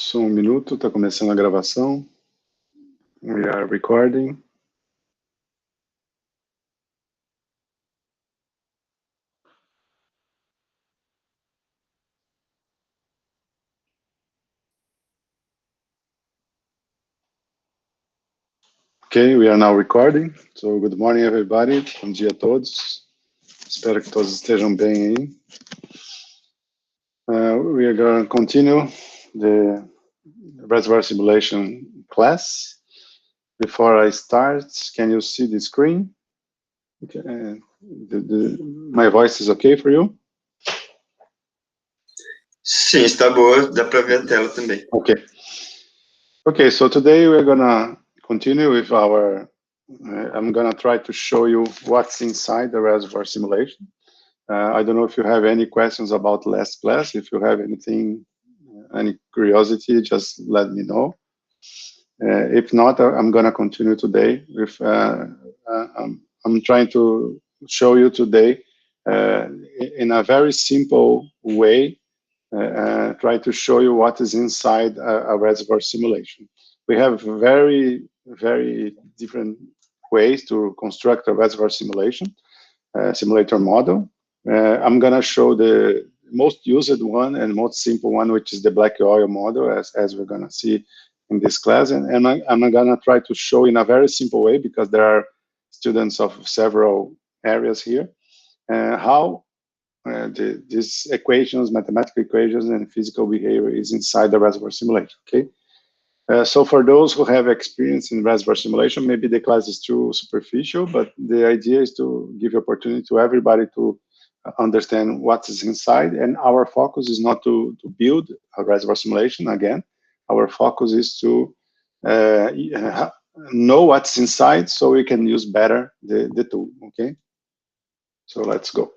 Só um minuto, está começando a gravação. We are recording. Okay, we are now recording. So, good morning, everybody. Bom dia a todos. Espero que todos estejam bem aí. We are going to continue the reservoir simulation class. Before I start, can you see the screen? Okay. My voice is okay for you? Sim, está boa. Dá para ver a tela também. Okay. Okay, so today we're going to continue with our, I'm going to try to show you what's inside the reservoir simulation. I don't know if you have any questions about last class. If you have anything, any curiosity, just let me know. If not, I'm going to continue today with, I'm trying to show you today in a very simple way, try to show you what is inside a reservoir simulation. We have very, very different ways to construct a reservoir simulation, simulator model. I'm going to show the most used one and most simple one, which is the black oil model, as we're going to see in this class. And I'm going to try to show in a very simple way, because there are students of several areas here, how these equations, mathematical equations, and physical behavior is inside the reservoir simulation, okay? So for those who have experience in reservoir simulation, maybe the class is too superficial, but the idea is to give opportunity to everybody to understand what is inside. And our focus is not to build a reservoir simulation again. Our focus is to know what's inside so we can use better the tool, okay? So let's go.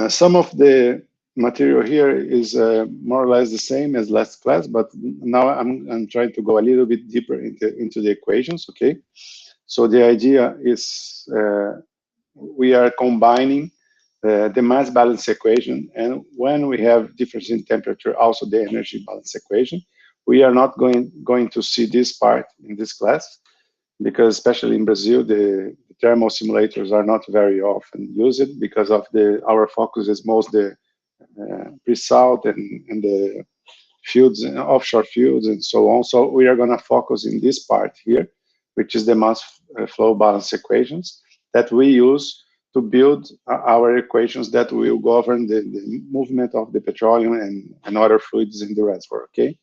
Some of the material here is more or less the same as last class, but now I'm trying to go a little bit deeper into the equations, okay? So the idea is we are combining the mass balance equation, and when we have difference in temperature, also the energy balance equation. We are not going to see this part in this class, because especially in Brazil, the thermal simulators are not very often used, because of our focus is most the pre-salt and the fields, offshore fields, and so on. So we are going to focus in this part here, which is the mass flow balance equations that we use to build our equations that will govern the movement of the petroleum and other fluids in the reservoir, okay?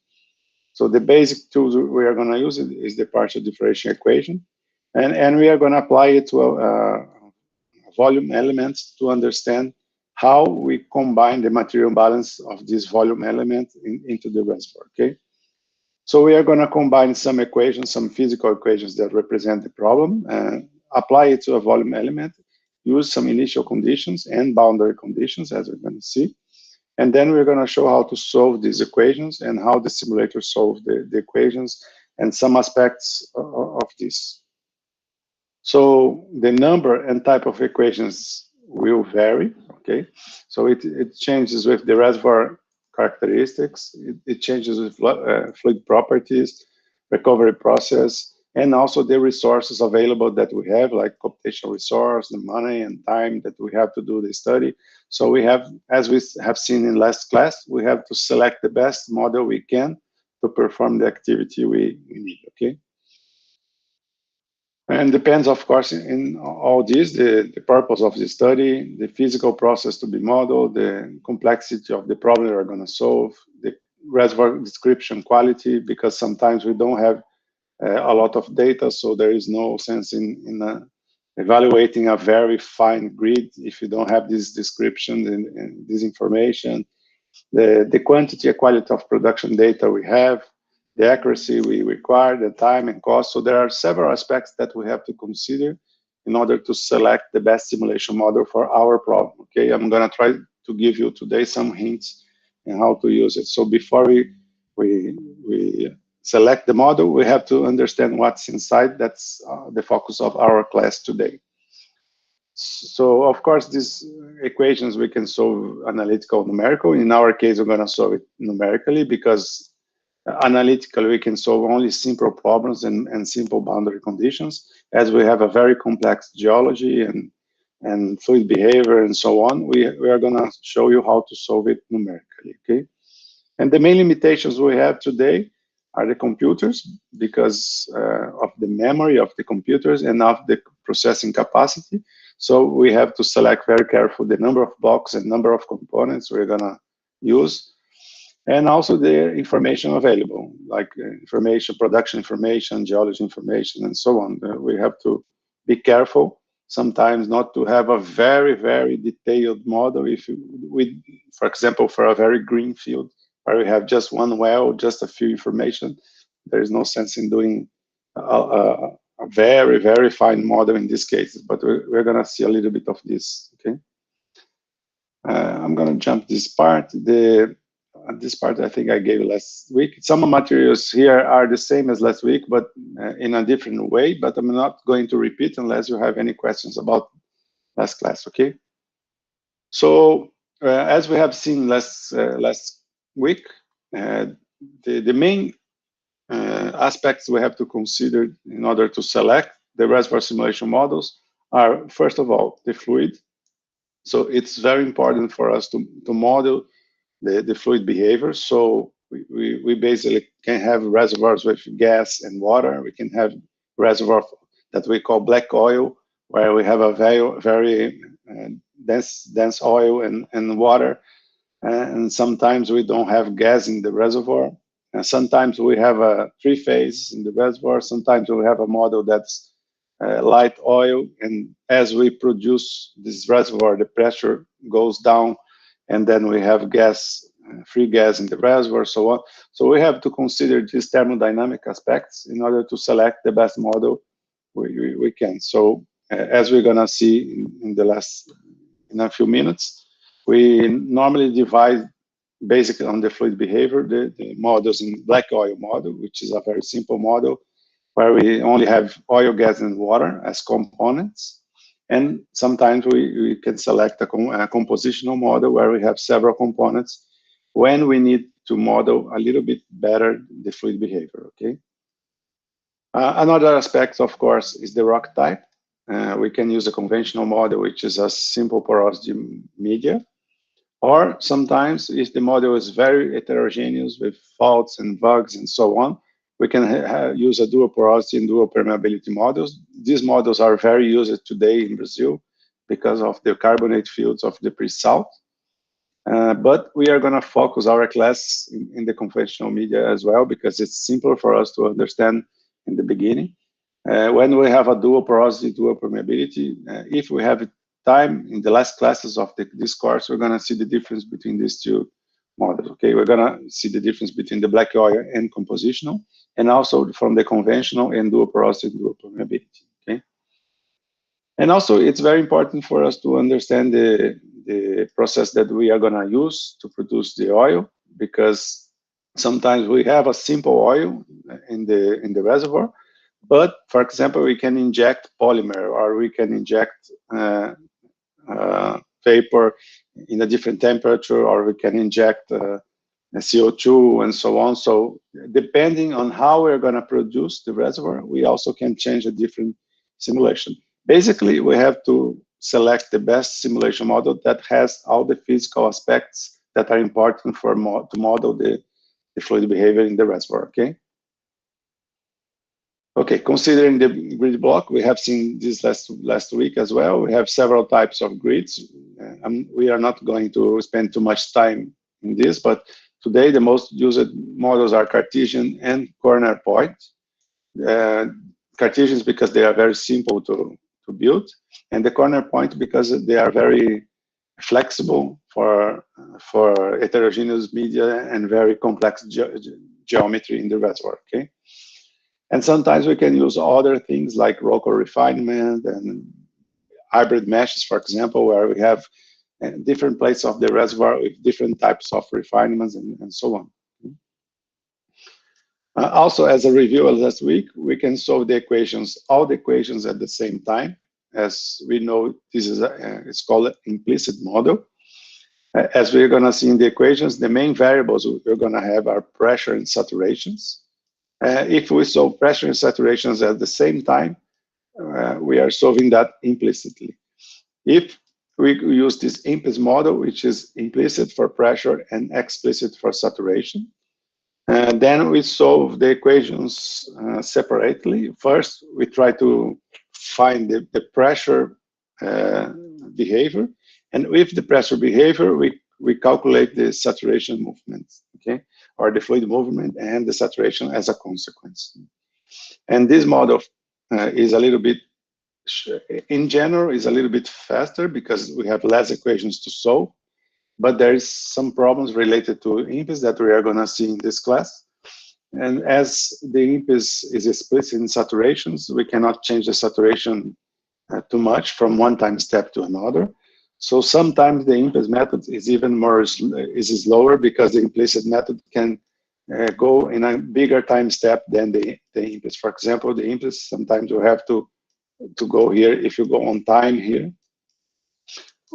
So the basic tools we are going to use is the partial differential equation, and we are going to apply it to a volume elements to understand how we combine the material balance of this volume element into the reservoir, okay? So we are going to combine some equations, some physical equations that represent the problem, apply it to a volume element, use some initial conditions and boundary conditions, as we're going to see. And then we're going to show how to solve these equations and how the simulator solves the equations and some aspects of this. So the number and type of equations will vary, okay? So it changes with the reservoir characteristics, it changes with fluid properties, recovery process, and also the resources available that we have, like computational resource, the money and time that we have to do the study. So we have, as we have seen in last class, we have to select the best model we can to perform the activity we need, okay? And depends, of course, in all this, the purpose of the study, the physical process to be modeled, the complexity of the problem we're going to solve, the reservoir description quality, because sometimes we don't have a lot of data, so there is no sense in evaluating a very fine grid if you don't have this description and this information, the quantity and quality of production data we have, the accuracy we require, the time and cost. So there are several aspects that we have to consider in order to select the best simulation model for our problem, okay? I'm going to try to give you today some hints on how to use it. So before we select the model, we have to understand what's inside. That's the focus of our class today. So of course, these equations we can solve analytical, numerical. In our case, we're going to solve it numerically because analytically we can solve only simple problems and simple boundary conditions. As we have a very complex geology and fluid behavior and so on, we are going to show you how to solve it numerically. Okay. And the main limitations we have today are the computers because of the memory of the computers and of the processing capacity. So we have to select very carefully the number of blocks and number of components we're gonna use, and also the information available, like information, production information, geology information, and so on. We have to be careful sometimes not to have a very, very detailed model. If we, for example, for a very green field, where we have just one well, just a few information, there is no sense in doing a very, very fine model in these cases, but we're going to see a little bit of this, okay? I'm going to jump this part. This part I think I gave last week. Some materials here are the same as last week, but in a different way, but I'm not going to repeat unless you have any questions about last class, okay? So as we have seen last week, the main aspects we have to consider in order to select the reservoir simulation models are, first of all, the fluid. So it's very important for us to model the fluid behavior. So we basically can have reservoirs with gas and water. We can have reservoir that we call black oil, where we have a very dense oil and water. And sometimes we don't have gas in the reservoir. And sometimes we have a three-phase in the reservoir. Sometimes we have a model that's light oil. And as we produce this reservoir, the pressure goes down, and then we have gas, free gas in the reservoir, so on. So we have to consider these thermodynamic aspects in order to select the best model we can. So as we're gonna see in a few minutes, we normally divide basically on the fluid behavior, the models in black oil model, which is a very simple model where we only have oil, gas, and water as components. And sometimes we can select a compositional model where we have several components when we need to model a little bit better the fluid behavior, okay? Another aspect, of course, is the rock type. We can use a conventional model, which is a simple porosity media. Or sometimes, if the model is very heterogeneous with faults and bugs and so on, we can use a dual porosity and dual permeability models. These models are very used today in Brazil because of the carbonate fields of the pre-salt. But we are going to focus our class in the conventional media as well because it's simpler for us to understand in the beginning. When we have a dual porosity, dual permeability, if we have time in the last classes of this course, we're going to see the difference between these two models. Okay, we're going to see the difference between the black oil and compositional, and also from the conventional and dual porosity, dual permeability. Okay, and also it's very important for us to understand the process that we are going to use to produce the oil, because sometimes we have a simple oil in the reservoir, but for example, we can inject polymer or we can inject vapor in a different temperature, or we can inject CO2 and so on. So depending on how we're going to produce the reservoir, we also can change a different simulation. Basically, we have to select the best simulation model that has all the physical aspects that are important for to model the fluid behavior in the reservoir, okay? Okay, considering the grid block, we have seen this last week as well. We have several types of grids. We are not going to spend too much time in this, but today the most used models are Cartesian and corner point. Cartesians because they are very simple to build, and the corner point because they are very flexible for heterogeneous media and very complex geometry in the reservoir, okay? And sometimes we can use other things like local refinement and hybrid meshes, for example, where we have different places of the reservoir with different types of refinements and so on. Also, as a review of last week, we can solve the equations, all the equations at the same time. as we know, this is it's called an implicit model. As we're going to see in the equations, the main variables we're going to have are pressure and saturations. If we solve pressure and saturations at the same time, we are solving that implicitly. If we use this implicit model, which is implicit for pressure and explicit for saturation, then we solve the equations separately. First, we try to find the pressure behavior, and with the pressure behavior, we calculate the saturation movement, okay, or the fluid movement and the saturation as a consequence. And this model is a little bit, in general, is a little bit faster because we have less equations to solve, but there is some problems related to impulse that we are going to see in this class. And as the impulse is explicit in saturations, we cannot change the saturation too much from one time step to another. So sometimes the impulse method is even more slower because the implicit method can go in a bigger time step than the impulse. For example, the impulse, sometimes you have to go here. If you go on time here,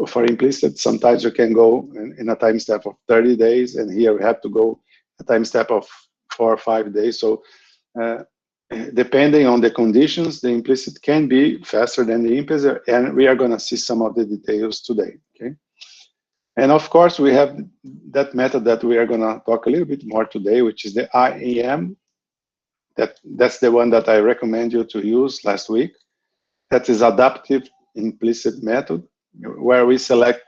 for implicit, sometimes you can go in a time step of 30 days, and here we have to go a time step of 4 or 5 days. So depending on the conditions, the implicit can be faster than the implicit, and we are going to see some of the details today. Okay, and of course we have that method that we are going to talk a little bit more today, which is the IEM. That's the one that I recommend you to use last week. That is adaptive implicit method, where we select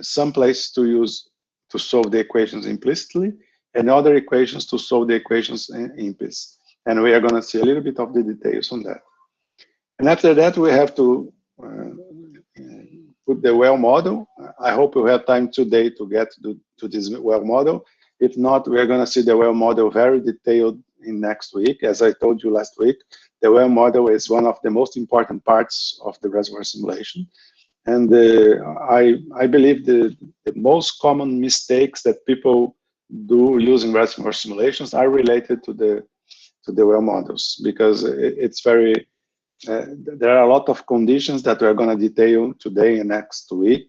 some place to use to solve the equations implicitly and other equations to solve the equations implicit. And we are going to see a little bit of the details on that. And after that, we have to put the well model. I hope we have time today to get to this well model. If not, we are going to see the well model very detailed in next week. As I told you last week, the well model is one of the most important parts of the reservoir simulation. And I believe the most common mistakes that people do using reservoir simulations are related to the well models, because it's very, there are a lot of conditions that we're going to detail today and next week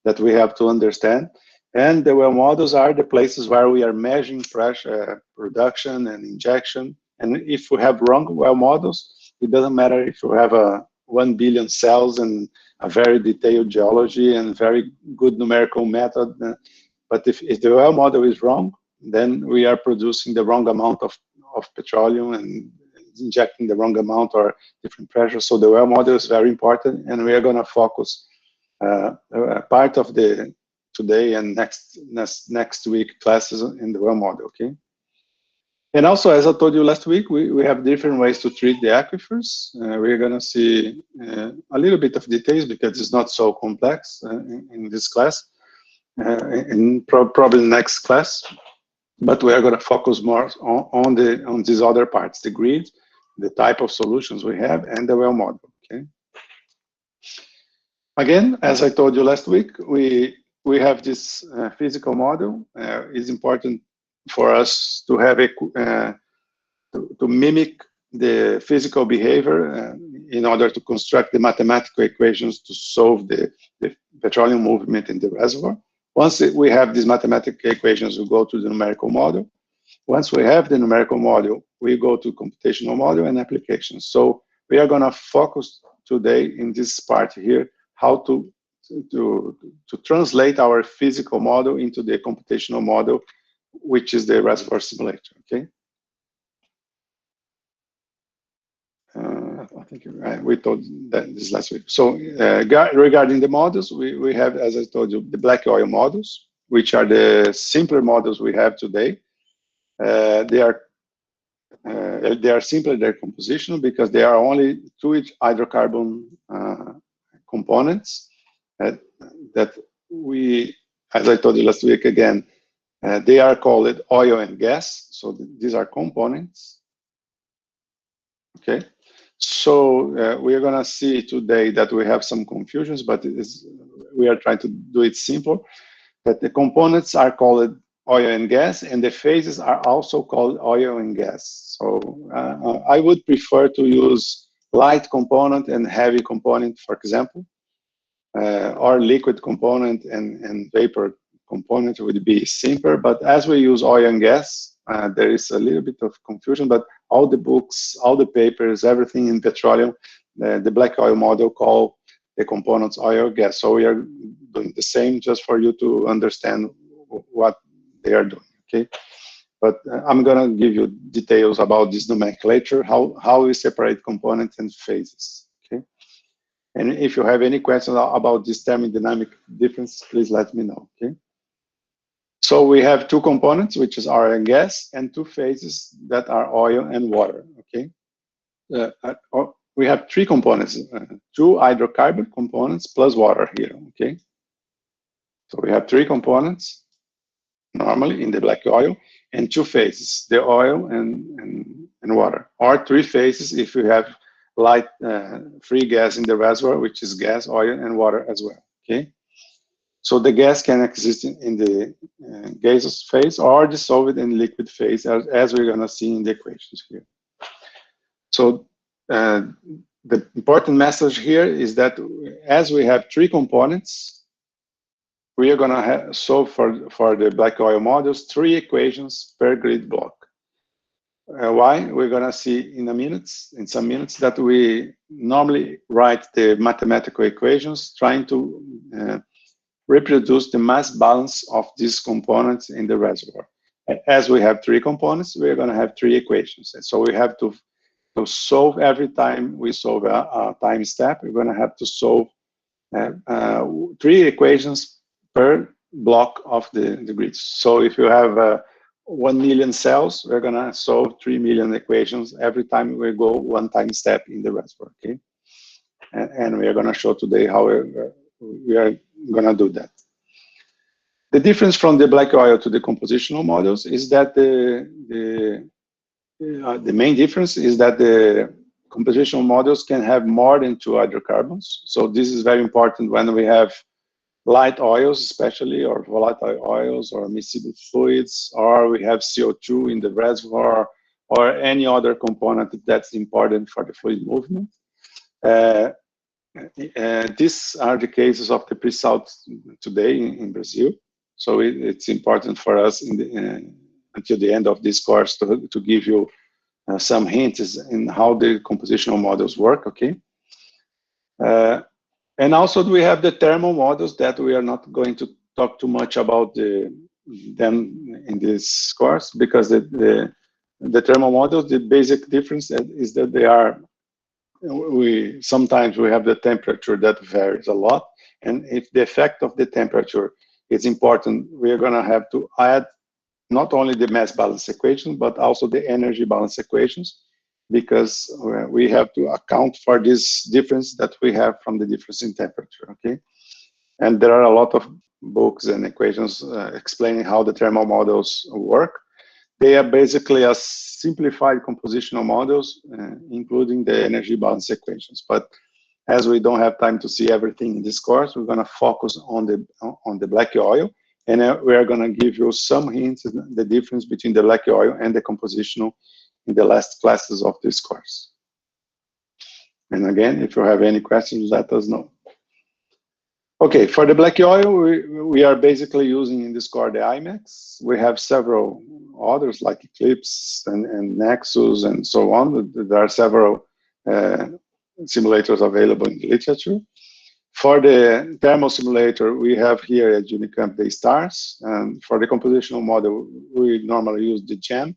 that we have to understand. And the well models are the places where we are measuring pressure, production, and injection. And if we have wrong well models, it doesn't matter if you have 1 billion cells and a very detailed geology and very good numerical method. But if the well model is wrong, then we are producing the wrong amount of petroleum and injecting the wrong amount or different pressure. So the well model is very important, and we are going to focus part of the today and next week classes in the well model, okay? And also, as I told you last week, we have different ways to treat the aquifers. We're going to see a little bit of details because it's not so complex in this class, in probably next class. But we are going to focus more on these other parts: the grid, the type of solutions we have, and the well model. Okay. Again, as I told you last week, we have this physical model. It's important for us to have to mimic the physical behavior in order to construct the mathematical equations to solve the petroleum movement in the reservoir. Once we have these mathematical equations, we go to the numerical model. Once we have the numerical model, we go to computational model and applications. So we are going to focus today in this part here how to translate our physical model into the computational model, which is the reservoir simulator. Okay. I think we told that this last week. So regarding the models, we have, as I told you, the black oil models, which are the simpler models we have today. They are simpler, they're compositional because they are only 2 hydrocarbon components that we, as I told you last week again, they are called oil and gas. So these are components. Okay. So we are going to see today that we have some confusions, but we are trying to do it simple. That the components are called oil and gas, and the phases are also called oil and gas. So I would prefer to use light component and heavy component, for example, or liquid component and vapor component would be simpler. But as we use oil and gas, there is a little bit of confusion, but all the books, all the papers, everything in petroleum, the black oil model call the components oil or gas. So we are doing the same just for you to understand what they are doing, okay? But I'm gonna give you details about this nomenclature, how we separate components and phases, okay? And if you have any questions about this thermodynamic difference, please let me know, okay? So we have two components, which is oil and gas, and two phases that are oil and water, okay? We have three components, two hydrocarbon components plus water here, okay? So we have three components normally in the black oil, and two phases, the oil and water, or three phases if you have light free gas in the reservoir, which is gas, oil, and water as well, okay? So the gas can exist in the gaseous phase or dissolved in liquid phase, as we're gonna see in the equations here. So the important message here is that as we have three components, we are going to solve for the black oil models 3 equations per grid block. Why? We're going to see in some minutes that we normally write the mathematical equations trying to reproduce the mass balance of these components in the reservoir. As we have 3 components, we're going to have 3 equations. And so we have to solve every time we solve a time step. We're going to have to solve 3 equations per block of the grid. So if you have 1 million cells, we're gonna solve 3 million equations every time we go one time step in the reservoir, okay? And we are gonna show today how we are gonna do that. The difference from the black oil to the compositional models is that the main difference is that the compositional models can have more than 2 hydrocarbons. So this is very important when we have light oils, especially, or volatile oils, or miscible fluids, or we have CO2 in the reservoir, or any other component that's important for the fluid movement. These are the cases of the pre-salt today in Brazil. So it's important for us until the end of this course to give you some hints in how the compositional models work, okay? And also we have the thermal models that we are not going to talk too much about them in this course, because the thermal models, the basic difference is that they are, sometimes we have the temperature that varies a lot, and if the effect of the temperature is important, we are going to have to add not only the mass balance equation, but also the energy balance equations, because we have to account for this difference that we have from the difference in temperature, okay? And there are a lot of books and equations explaining how the thermal models work. They are basically a simplified compositional models, including the energy balance equations. But as we don't have time to see everything in this course, we're gonna focus on the black oil, and we are gonna give you some hints on the difference between the black oil and the compositional in the last classes of this course. And again, if you have any questions, let us know. Okay, for the black oil, we are basically using in this core the IMAX. We have several others like Eclipse and Nexus and so on. There are several simulators available in the literature. For the thermal simulator, we have here at Unicamp the STARS. And for the compositional model, we normally use the GEM.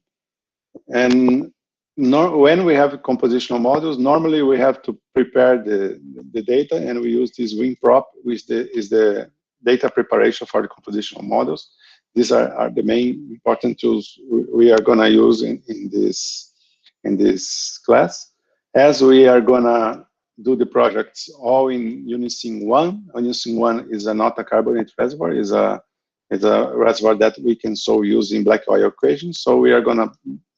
And when we have compositional models, normally we have to prepare the data, and we use this WinProp, which is the data preparation for the compositional models. These are the main important tools we are going to use in this class, as we are going to do the projects all in Unison 1. Unison 1 is not a carbonate reservoir, is a reservoir that we can solve using black oil equations. So we are going to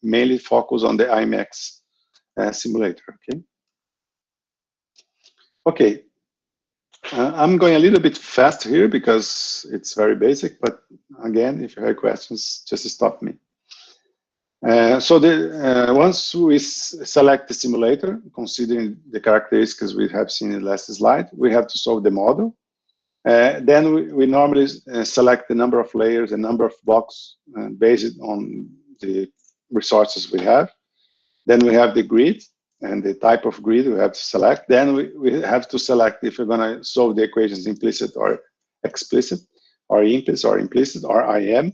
mainly focus on the IMAX simulator, okay? Okay, I'm going a little bit fast here because it's very basic, but again, if you have questions, just stop me. Once we select the simulator, considering the characteristics we have seen in the last slide, we have to solve the model. Then we normally select the number of layers, the number of blocks based on the resources we have. Then we have the grid and the type of grid we have to select. Then we have to select if we're going to solve the equations implicit or explicit, or implicit, or IM.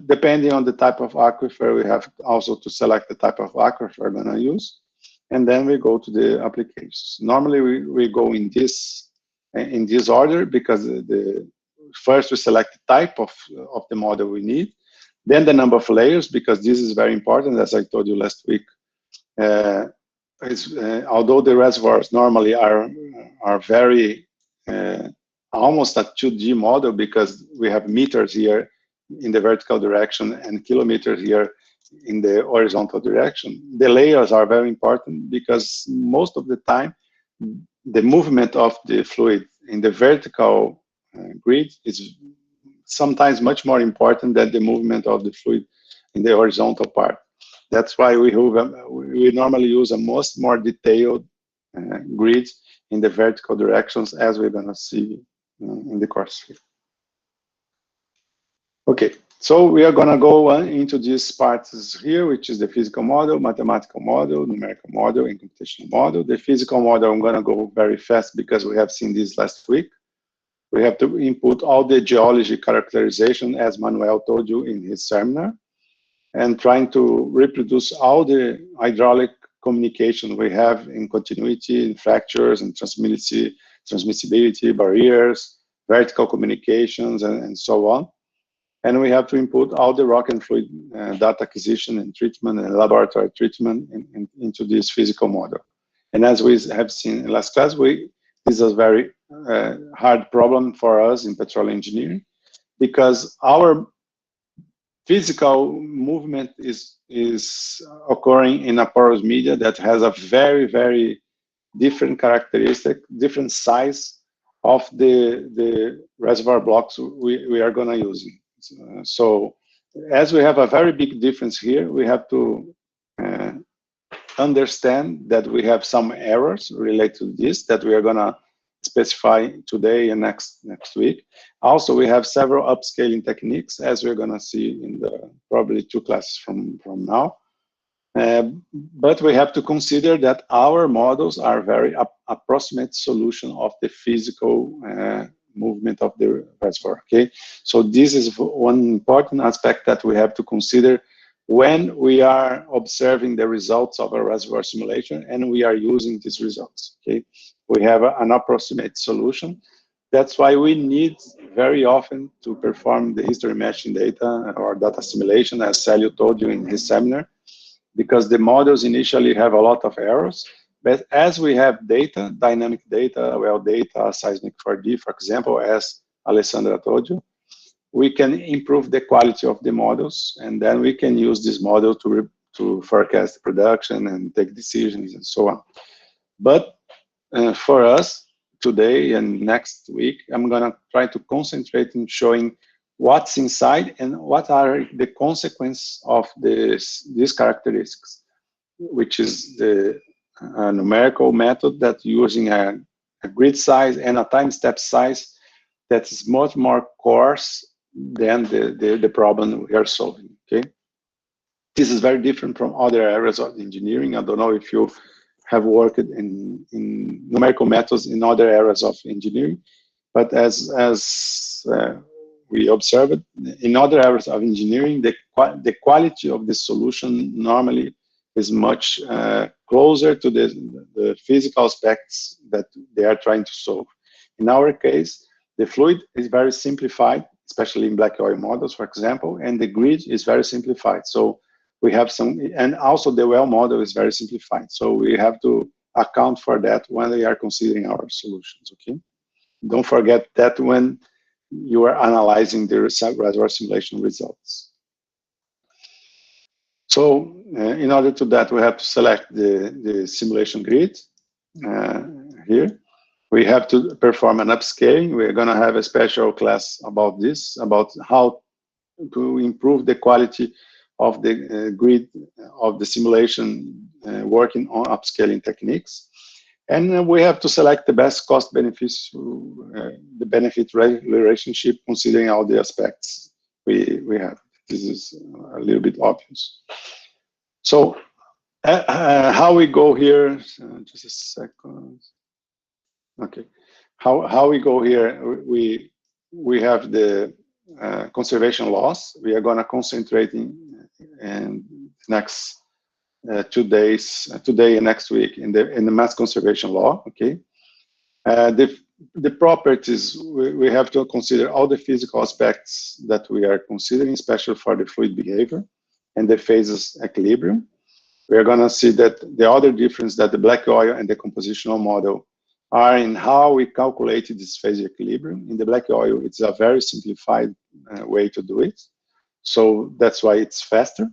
Depending on the type of aquifer, we have also to select the type of aquifer we're going to use. And then we go to the applications. Normally, we go in this order, because first we select the type of the model we need, then the number of layers, because this is very important, as I told you last week. Although the reservoirs normally are very almost a 2D model, because we have meters here in the vertical direction and kilometers here in the horizontal direction. The layers are very important, because most of the time the movement of the fluid in the vertical grid is sometimes much more important than the movement of the fluid in the horizontal part. That's why we normally use a much more detailed grid in the vertical directions, as we're going to see in the course here. Okay, so we are going to go into these parts here, which is the physical model, mathematical model, numerical model, and computational model. The physical model, I'm going to go very fast, because we have seen this last week. We have to input all the geology characterization, as Manuel told you in his seminar, and trying to reproduce all the hydraulic communication we have in continuity, in fractures, and transmissibility, barriers, vertical communications, and so on. And we have to input all the rock and fluid data acquisition and treatment and laboratory treatment into this physical model. And as we have seen in last class, this is a very hard problem for us in petroleum engineering, because our physical movement is occurring in a porous media that has a very, very different characteristic, different size of the reservoir blocks we are going to use. So as we have a very big difference here, we have to understand that we have some errors related to this that we are going to specify today and next week. Also, we have several upscaling techniques, as we're going to see in the probably 2 classes from now. But we have to consider that our models are very approximate solution of the physical movement of the reservoir. Okay, so this is one important aspect that we have to consider when we are observing the results of a reservoir simulation and we are using these results. Okay, we have an approximate solution. That's why we need very often to perform the history matching data or data simulation, as Celio told you in his seminar, because the models initially have a lot of errors. But as we have data, dynamic data, well data, seismic 4D, for example, as Alessandra told you, we can improve the quality of the models, and then we can use this model to forecast production and take decisions and so on. But for us, today and next week, I'm going to try to concentrate in showing what's inside and what are the consequences of these characteristics, which is the numerical method that using a grid size and a time step size that is much more coarse than the problem we are solving. Okay, this is very different from other areas of engineering. I don't know if you have worked in numerical methods in other areas of engineering, but as we observed in other areas of engineering, the quality of the solution normally is much closer to the physical aspects that they are trying to solve. In our case, the fluid is very simplified, especially in black oil models, for example, and the grid is very simplified. So we have some, and also the well model is very simplified. So we have to account for that when we are considering our solutions, okay? Don't forget that when you are analyzing the reservoir simulation results. So in order to that, we have to select the simulation grid here. We have to perform an upscaling. We're going to have a special class about this, about how to improve the quality of the grid of the simulation working on upscaling techniques. And we have to select the best cost benefits, the benefit relationship, considering all the aspects we have. This is a little bit obvious. So how we go here, just a second. Okay, how we go here, we have the conservation loss. We are going to concentrate in next 2 days, today and next week, in the mass conservation law. Okay, the properties, we have to consider all the physical aspects that we are considering, especially for the fluid behavior and the phases equilibrium. We are going to see that the other difference that the black oil and the compositional model are in how we calculated this phase equilibrium. In the black oil, it's a very simplified way to do it. So that's why it's faster.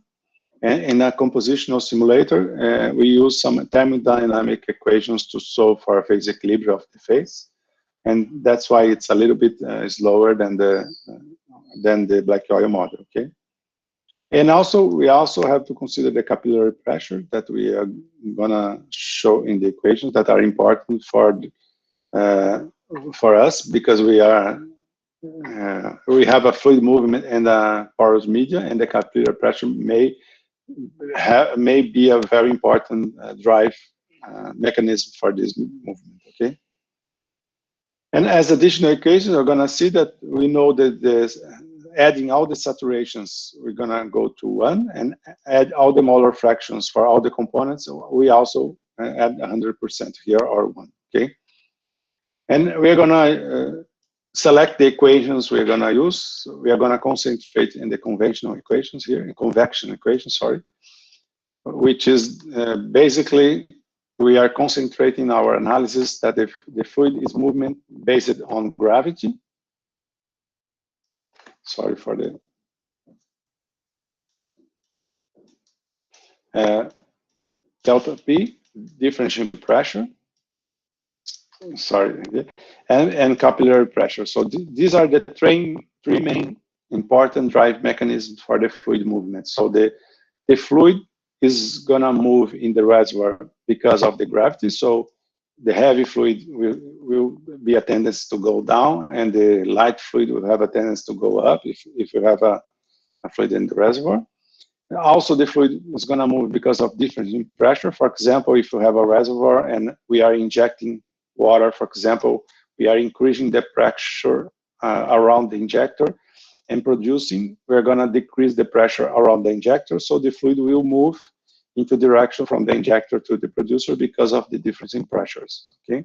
And in a compositional simulator, we use some thermodynamic equations to solve for a phase equilibrium of the phase. And that's why it's a little bit slower than the black oil model, okay? And also, we also have to consider the capillary pressure that we are gonna show in the equations that are important for us, because we have a fluid movement and a porous media, and the capillary pressure may be a very important drive mechanism for this movement, okay? And as additional equations, we're gonna see that we know that adding all the saturations, we're gonna go to 1, and add all the molar fractions for all the components. We also add 100% here, or 1, okay? And we're gonna select the equations we're gonna use. We are gonna concentrate in the conventional equations here, in convection equations, sorry, which is basically, we are concentrating our analysis that the fluid is movement based on gravity. Sorry for the delta P, differential pressure, sorry, and capillary pressure. So these are the three main important drive mechanisms for the fluid movement. So the fluid is gonna move in the reservoir because of the gravity. So the heavy fluid will be a tendency to go down, and the light fluid will have a tendency to go up if you have a fluid in the reservoir. Also, the fluid is going to move because of difference in pressure. For example, if you have a reservoir and we are injecting water, for example, we are increasing the pressure around the injector and producing, we're going to decrease the pressure around the injector. So the fluid will move into direction from the injector to the producer because of the difference in pressures, okay?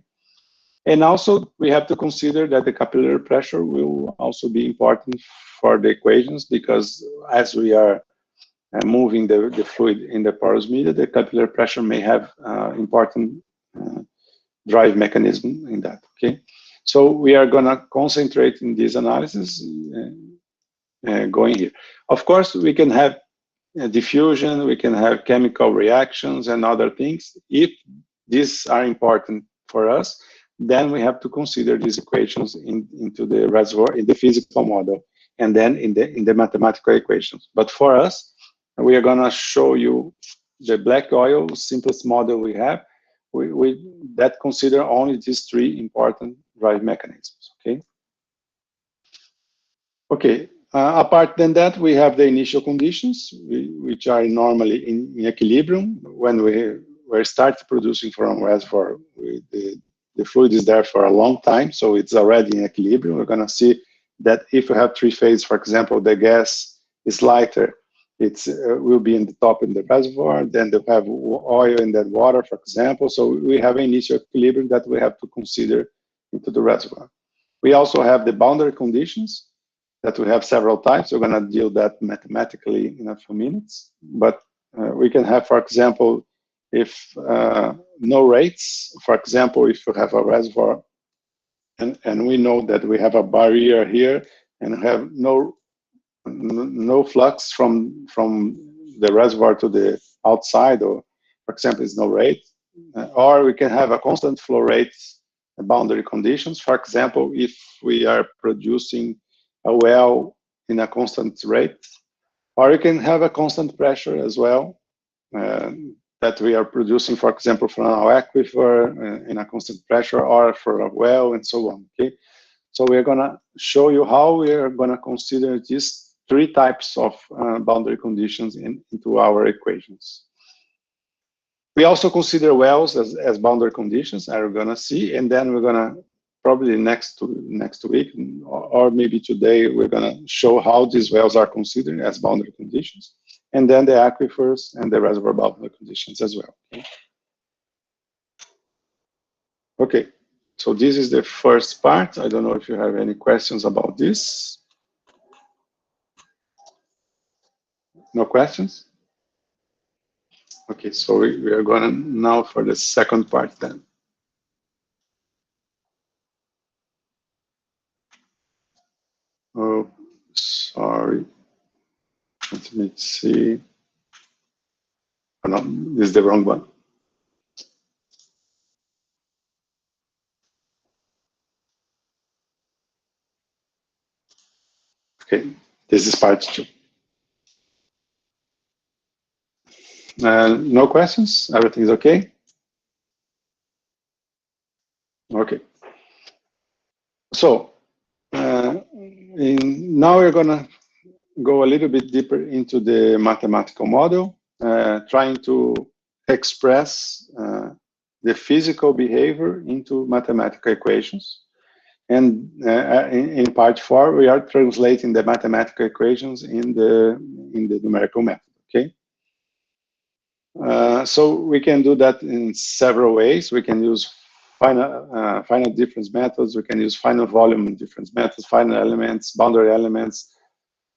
And also, we have to consider that the capillary pressure will also be important for the equations, because as we are moving the fluid in the porous media, the capillary pressure may have important drive mechanism in that, okay? So we are gonna concentrate in this analysis going here. Of course, we can have diffusion, we can have chemical reactions and other things. If these are important for us, then we have to consider these equations into the reservoir, in the physical model, and then in the mathematical equations. But for us, we are gonna show you the black oil simplest model we have. That consider only these three important drive mechanisms, okay? Okay, apart than that, we have the initial conditions, which are normally in equilibrium. When we start producing from reservoir, the fluid is there for a long time, so it's already in equilibrium. We're gonna see that if you have three phases, for example, the gas is lighter, it will be in the top in the reservoir, then they have oil and then water, for example. So we have an initial equilibrium that we have to consider into the reservoir. We also have the boundary conditions that we have several types. We're gonna deal that mathematically in a few minutes. But we can have, for example, if no rates, for example, if you have a reservoir and we know that we have a barrier here and have no flux from the reservoir to the outside, or for example, it's no rate, or we can have a constant flow rate boundary conditions. For example, if we are producing a well in a constant rate, Or you can have a constant pressure as well, that we are producing, for example, from our aquifer in a constant pressure, or for a well, and so on. Okay, so we're gonna show you how we are gonna consider these three types of boundary conditions into our equations. We also consider wells as boundary conditions, as we're gonna see, and then we're gonna probably next week, or maybe today, we're gonna show how these wells are considered as boundary conditions, and then the aquifers and the reservoir boundary conditions as well. Okay, so this is the first part. I don't know if you have any questions about this. No questions? Okay, so we are going to now for the second part then. Oh, sorry. Let me see. Oh, no, this is the wrong one. Okay, this is part 2. No questions? Everything is okay? Okay. So now we're going to go a little bit deeper into the mathematical model, trying to express the physical behavior into mathematical equations. And in part 4, we are translating the mathematical equations in the numerical method. Okay. So we can do that in several ways. We can use finite difference methods. We can use final volume difference methods, final elements, boundary elements.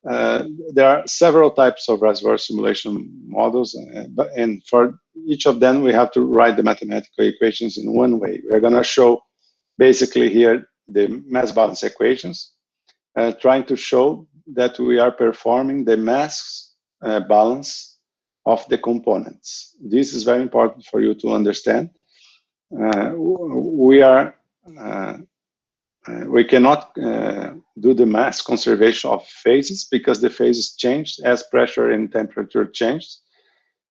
There are several types of reservoir simulation models, and for each of them, we have to write the mathematical equations in one way. We're going to show basically here the mass balance equations, trying to show that we are performing the mass balance of the components. This is very important for you to understand. We cannot do the mass conservation of phases because the phases change as pressure and temperature change,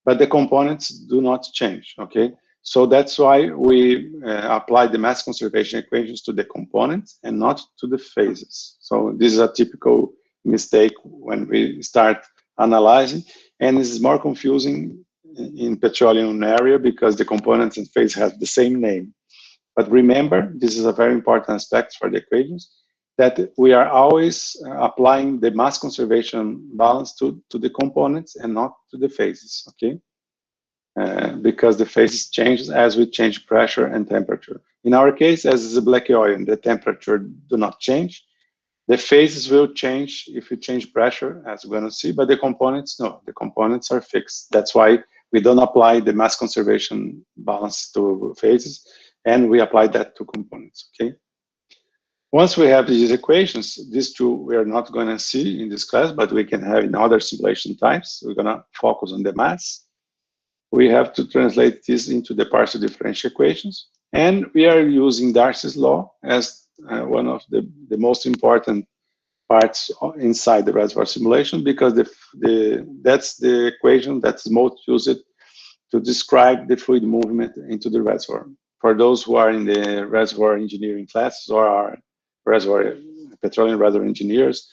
but the components do not change. Okay, so that's why we apply the mass conservation equations to the components and not to the phases. So this is a typical mistake when we start analyzing, and this is more confusing in petroleum area because the components and phase have the same name. But remember, this is a very important aspect for the equations, that we are always applying the mass conservation balance to the components and not to the phases, okay? Because the phases change as we change pressure and temperature. In our case, as is a black oil, the temperature do not change. The phases will change if you change pressure, as we're going to see, but the components, no, the components are fixed. That's why we don't apply the mass conservation balance to phases, and we apply that to components, okay? Once we have these equations, these two we are not going to see in this class, but we can have in other simulation types. We're going to focus on the mass. We have to translate this into the partial differential equations, and we are using Darcy's law as one of the most important parts inside the reservoir simulation, because that's the equation that's most used to describe the fluid movement into the reservoir. For those who are in the reservoir engineering classes or are petroleum reservoir engineers,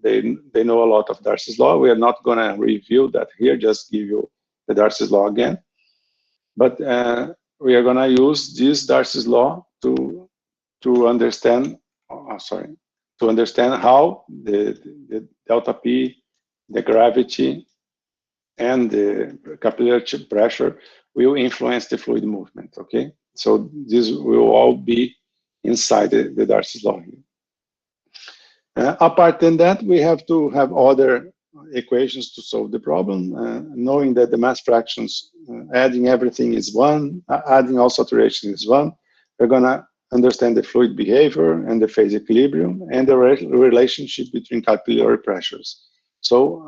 they know a lot of Darcy's law. We are not going to review that here, just give you the Darcy's law again. But we are going to use this Darcy's law to understand, to understand how the delta P, the gravity, and the capillary pressure will influence the fluid movement, okay? So this will all be inside the Darcy's law here. Apart from that, we have to have other equations to solve the problem, knowing that the mass fractions, adding everything is 1, adding all saturation is 1. We're going to understand the fluid behavior and the phase equilibrium and the relationship between capillary pressures. So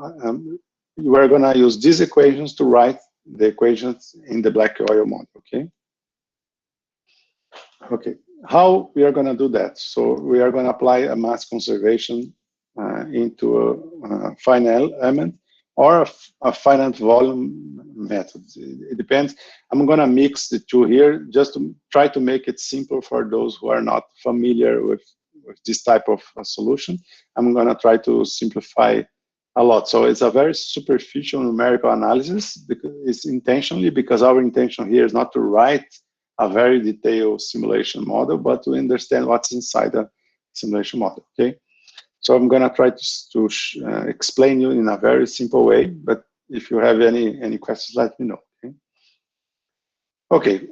we're going to use these equations to write the equations in the black oil model, okay? Okay, how we are going to do that? So we are going to apply a mass conservation into a final element, or a finite volume method. It depends. I'm going to mix the two here just to try to make it simple for those who are not familiar with this type of solution. I'm going to try to simplify a lot. So it's a very superficial numerical analysis, because it's intentionally, because our intention here is not to write a very detailed simulation model, but to understand what's inside the simulation model, okay? So I'm gonna try to explain you in a very simple way, but if you have any questions, let me know, okay? Okay,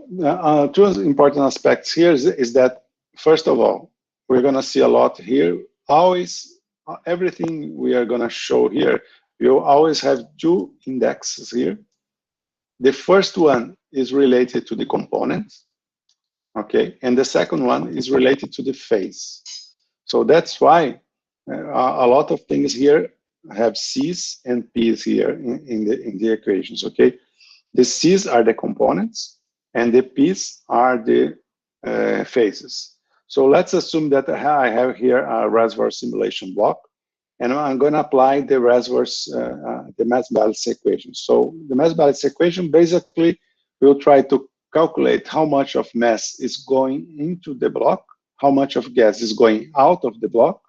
two important aspects here is that, first of all, we're gonna see a lot here. Always, everything we are gonna show here, you always have two indexes here. The first one is related to the components, okay? And the second one is related to the phase. So that's why a lot of things here have C's and P's here in the equations, okay? The C's are the components, and the P's are the phases. So let's assume that I have here a reservoir simulation block, and I'm going to apply the reservoirs, the mass balance equation. So the mass balance equation basically will try to calculate how much of mass is going into the block, how much of gas is going out of the block,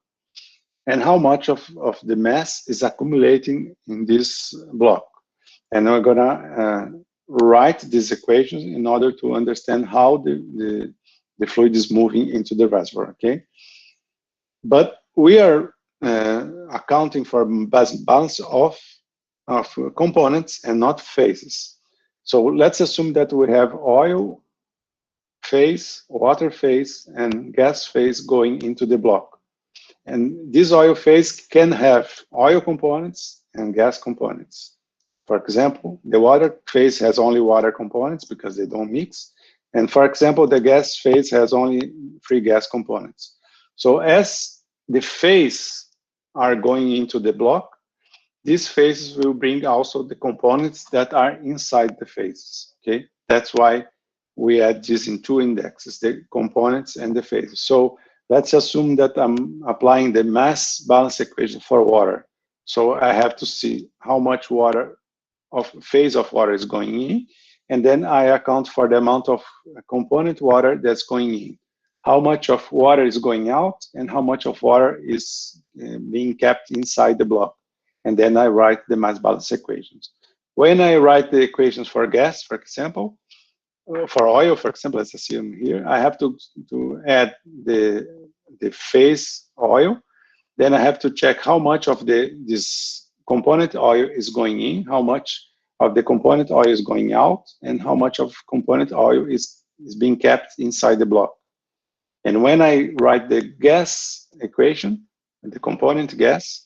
and how much of the mass is accumulating in this block. And we're going to write these equations in order to understand how the fluid is moving into the reservoir, okay? But we are accounting for balance of components and not phases. So let's assume that we have oil phase, water phase, and gas phase going into the block. And this oil phase can have oil components and gas components. For example, the water phase has only water components because they don't mix. And for example, the gas phase has only free gas components. So as the phase are going into the block, these phases will bring also the components that are inside the phases, okay? That's why we add this in two indexes, the components and the phases. So let's assume that I'm applying the mass balance equation for water. So I have to see how much water, of phase of water is going in, and then I account for the amount of component water that's going in. How much of water is going out, and how much of water is being kept inside the block. And then I write the mass balance equations. When I write the equations for gas, for example, for oil, for example, let's assume here, I have to add the phase oil. Then I have to check how much of this component oil is going in, how much of the component oil is going out, and how much of component oil is being kept inside the block. And when I write the gas equation, the component gas,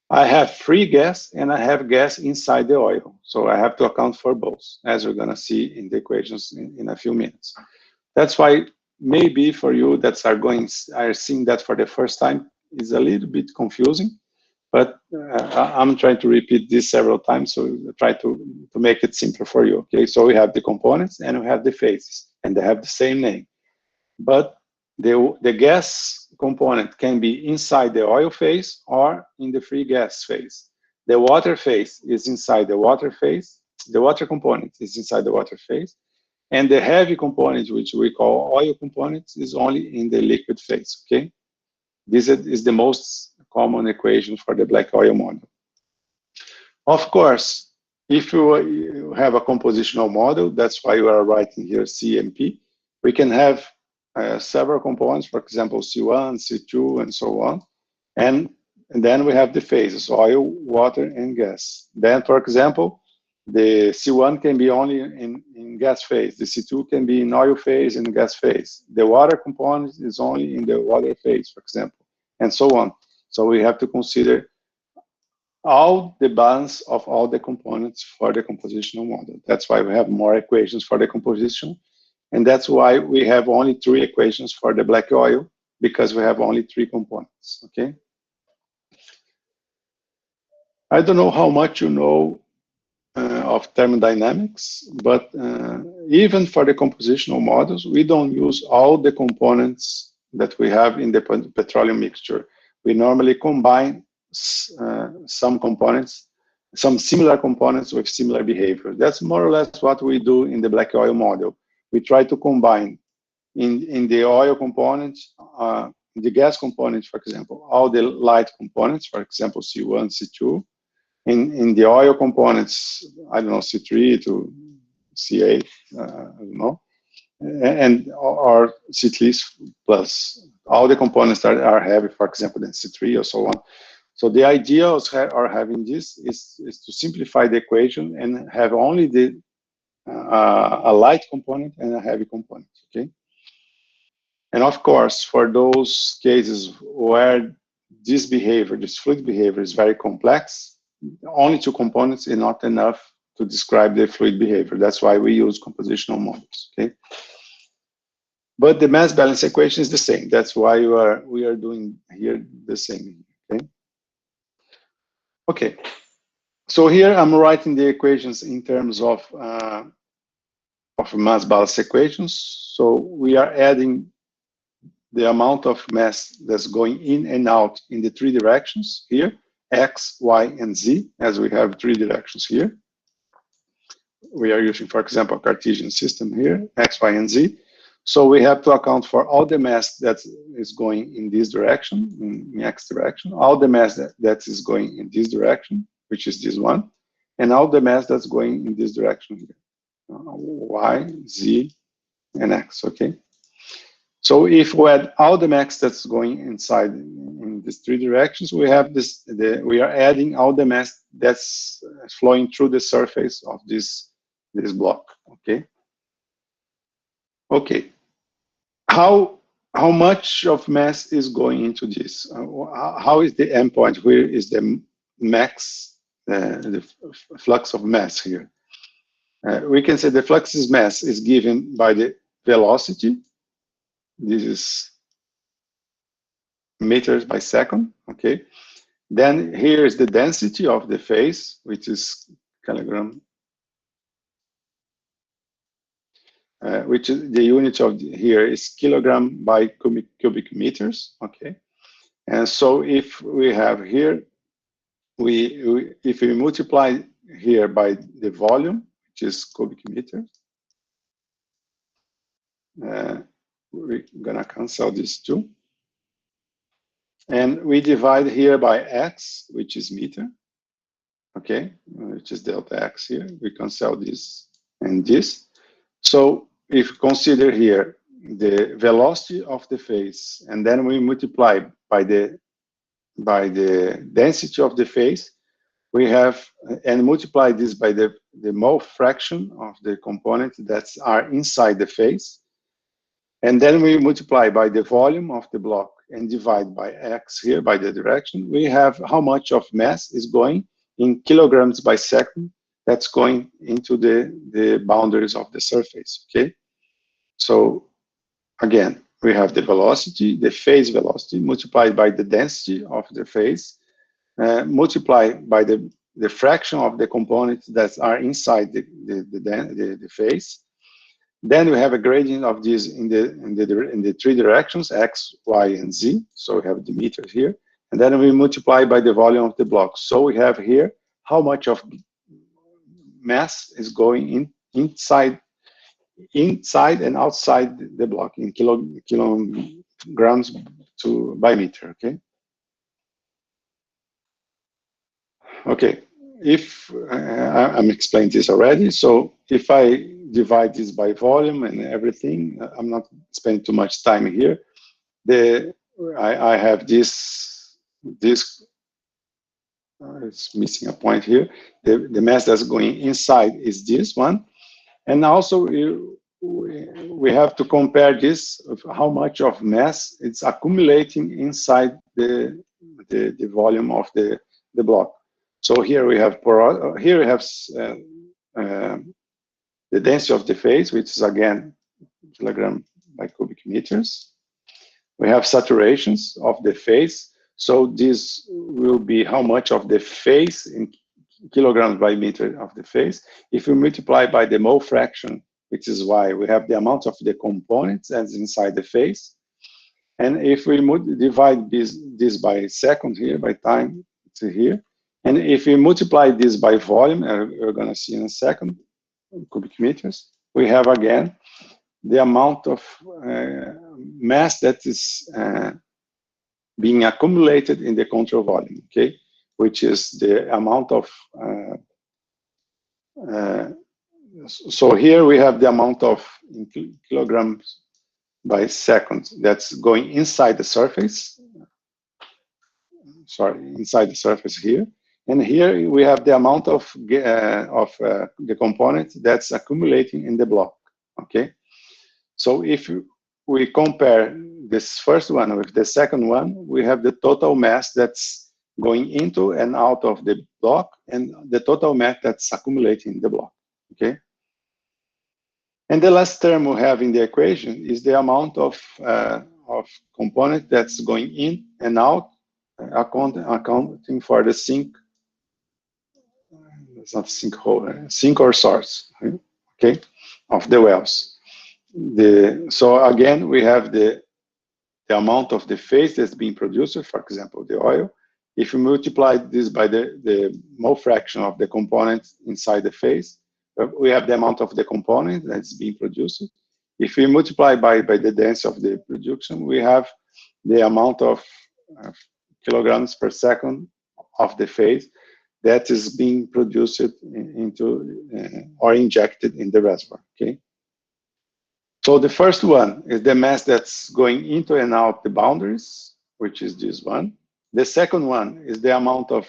I have free gas and I have gas inside the oil. So I have to account for both, as we're gonna see in the equations in a few minutes. That's why maybe for you that are seeing that for the first time, is a little bit confusing, but I'm trying to repeat this several times, so try to make it simpler for you, okay? So we have the components and we have the phases, and they have the same name. But the gas component can be inside the oil phase or in the free gas phase. The water phase is inside the water phase. The water component is inside the water phase. And the heavy component, which we call oil component, is only in the liquid phase, okay? This is the most common equation for the black oil model. Of course, if you have a compositional model, that's why you are writing here C and P, we can have several components, for example, C1, C2, and so on. And then we have the phases, oil, water, and gas. Then, for example, the C1 can be only in gas phase. The C2 can be in oil phase and gas phase. The water component is only in the water phase, for example, and so on. So we have to consider all the balance of all the components for the compositional model. That's why we have more equations for the composition. And that's why we have only 3 equations for the black oil, because we have only 3 components, okay? I don't know how much you know of thermodynamics, but even for the compositional models, we don't use all the components that we have in the petroleum mixture. We normally combine some components some similar components with similar behavior. That's more or less what we do in the black oil model. We try to combine in the oil component, the gas component, for example, all the light components, for example, C1, C2. In the oil components, I don't know, C3 to C8, I don't know, and or C3 plus. All the components that are heavy, for example, than C3 or so on. So the idea of having this is to simplify the equation and have only a light component and a heavy component, okay? And of course, for those cases where this behavior, this fluid behavior is very complex, only two components is not enough to describe the fluid behavior. That's why we use compositional models, okay? But the mass balance equation is the same. That's why we are doing here the same, okay? Okay, so here I'm writing the equations in terms of mass balance equations. So we are adding the amount of mass that's going in and out in the three directions here, X, Y, and Z, as we have three directions here. We are using, for example, a Cartesian system here, X, Y, and Z. So we have to account for all the mass that is going in this direction, in X direction, all the mass that is going in this direction, which is this one, and all the mass that's going in this direction here, Y, Z, and X, okay? So if we add all the mass that's going inside in these three directions, we have this, we are adding all the mass that's flowing through the surface of this block, okay? Okay, how much of mass is going into this? How is the endpoint? Where is the max, the flux of mass here? We can say the flux of mass is given by the velocity. This is meters by second, okay? Then here is the density of the phase, which is kilogram, which is the unit of here is kilogram by cubic meters, okay? And so if we have here, if we multiply here by the volume, which is cubic meters, we're gonna cancel these two. And we divide here by X, which is meter, okay, which is delta X here. We cancel this and this. So if we consider here the velocity of the phase, and then we multiply by the density of the phase, we have, and multiply this by the mole fraction of the component that are inside the phase. And then we multiply by the volume of the block and divide by X here, by the direction. We have how much of mass is going in kilograms by second that's going into the boundaries of the surface, okay? So again, we have the velocity, the phase velocity, multiplied by the density of the phase, multiplied by the fraction of the components that are inside the phase. Then we have a gradient of this in the three directions, X, Y, and Z. So we have the meters here. And then we multiply by the volume of the block. So we have here how much of mass is going inside and outside the block in kilograms by meter, okay? Okay, if I'm explaining this already, so if I divide this by volume and everything, I'm not spending too much time here. I have this it's missing a point here. The mass that's going inside is this one, and also we have to compare this of how much of mass it's accumulating inside the volume of the block. So here we have the density of the phase, which is again kilogram by cubic meters. We have saturations of the phase. So this will be how much of the phase in kilograms by meter of the phase. If we multiply by the mole fraction, which is why we have the amount of the components that's inside the phase. And if we divide this by second here, by time to here, And if we multiply this by volume, we're going to see in a second, cubic meters, we have again the amount of mass that is being accumulated in the control volume, okay, which is the amount of so here we have the amount of kilograms by second that's going inside the surface. Sorry, inside the surface here. And here we have the amount of the component that's accumulating in the block, okay? So if we compare this first one with the second one, we have the total mass that's going into and out of the block and the total mass that's accumulating in the block, okay? And the last term we have in the equation is the amount of component that's going in and out, accounting for the sink. It's not sinkhole, sink or source, okay, of the wells. So again, we have the amount of the phase that's being produced, for example, the oil. If you multiply this by the mole fraction of the component inside the phase, we have the amount of the component that's being produced. If we multiply by the density of the production, we have the amount of kilograms per second of the phase that is being produced into or injected in the reservoir, okay? So the first one is the mass that's going into and out the boundaries, which is this one. The second one is the amount of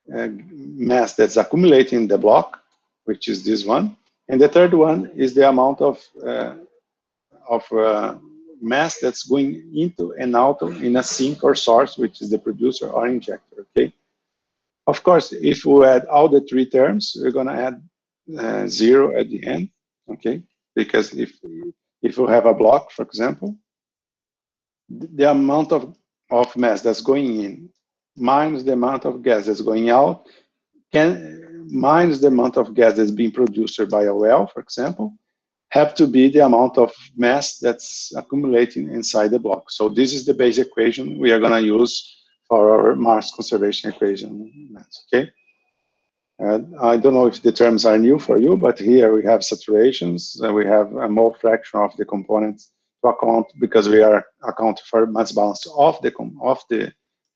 mass that's accumulating in the block, which is this one. And the third one is the amount of mass that's going into and out in a sink or source, which is the producer or injector, okay? Of course, if we add all the three terms, we're going to add 0 at the end, okay? Because if you have a block, for example, the amount of mass that's going in minus the amount of gas that's going out minus the amount of gas that's being produced by a well, for example, have to be the amount of mass that's accumulating inside the block. So this is the base equation we are going to use for our mass conservation equation, okay? I don't know if the terms are new for you, but here we have saturations, we have a mole fraction of the components to account, because we are accounting for mass balance of the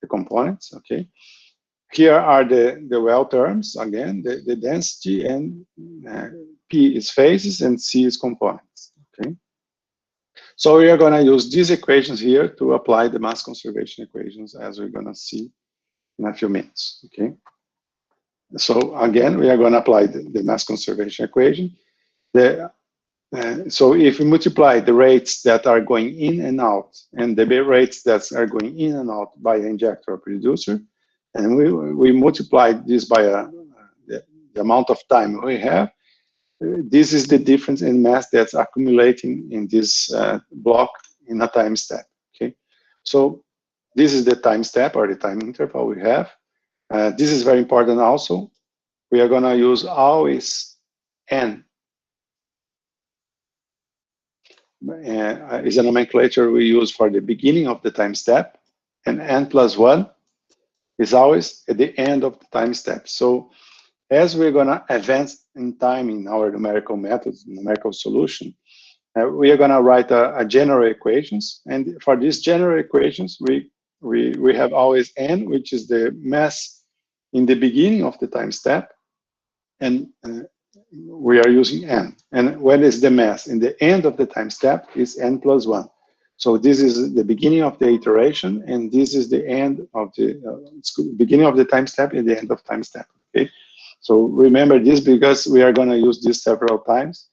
components, okay? Here are the well terms, again, the density, and P is phases and C is components, okay? So we are going to use these equations here to apply the mass conservation equations, as we're going to see in a few minutes, okay? So again, we are going to apply the mass conservation equation. So if we multiply the rates that are going in and out and the rates that are going in and out by the injector or producer, and we multiply this by the amount of time we have, this is the difference in mass that's accumulating in this block in a time step, okay? So this is the time step or the time interval we have. This is very important also. We are going to use always N. Is a nomenclature we use for the beginning of the time step, and N plus 1 is always at the end of the time step. So as we're going to advance in time in our numerical methods, numerical solution, we are going to write a general equations. And for these general equations, we have always N, which is the mass in the beginning of the time step, and we are using N. And when is the mass in the end of the time step is N plus 1. So this is the beginning of the iteration, and this is the end of the beginning of the time step and the end of time step, okay? So remember this, because we are going to use this several times.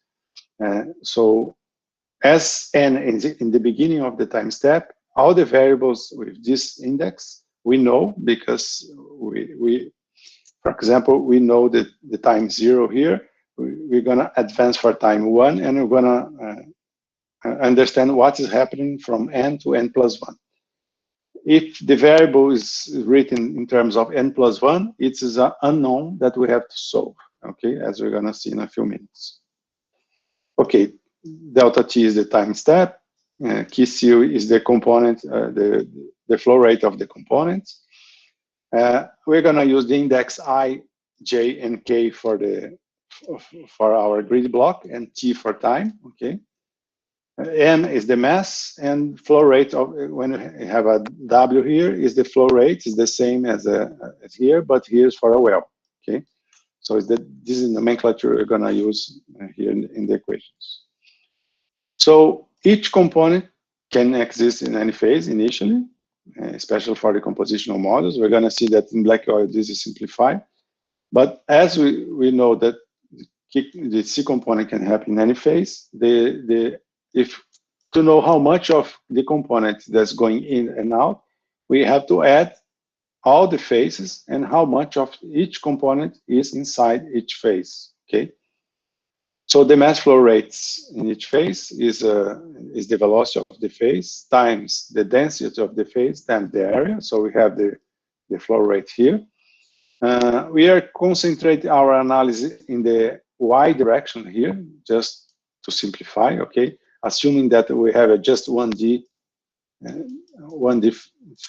So as N is in the beginning of the time step, all the variables with this index we know, because for example, we know that the time 0 here, we're going to advance for time 1, and we're going to understand what is happening from N to N plus 1. If the variable is written in terms of N plus 1, it is an unknown that we have to solve, okay, as we're going to see in a few minutes. Okay, delta T is the time step, Kc is the component, the flow rate of the components. We're going to use the index I, J, and K for our grid block, and T for time. Okay. M is the mass, and flow rate of when we have a W here is the flow rate is the same as here, but here's for a well. Okay. So this is the nomenclature we're going to use here in the equations. So each component can exist in any phase initially, especially for the compositional models. We're going to see that in black oil this is simplified. But as we know that the C component can happen in any phase, if to know how much of the component that's going in and out, we have to add all the phases and how much of each component is inside each phase. Okay. So the mass flow rates in each phase is the velocity of the phase times the density of the phase times the area. So we have the flow rate here. We are concentrating our analysis in the y direction here, just to simplify, okay? Assuming that we have just 1D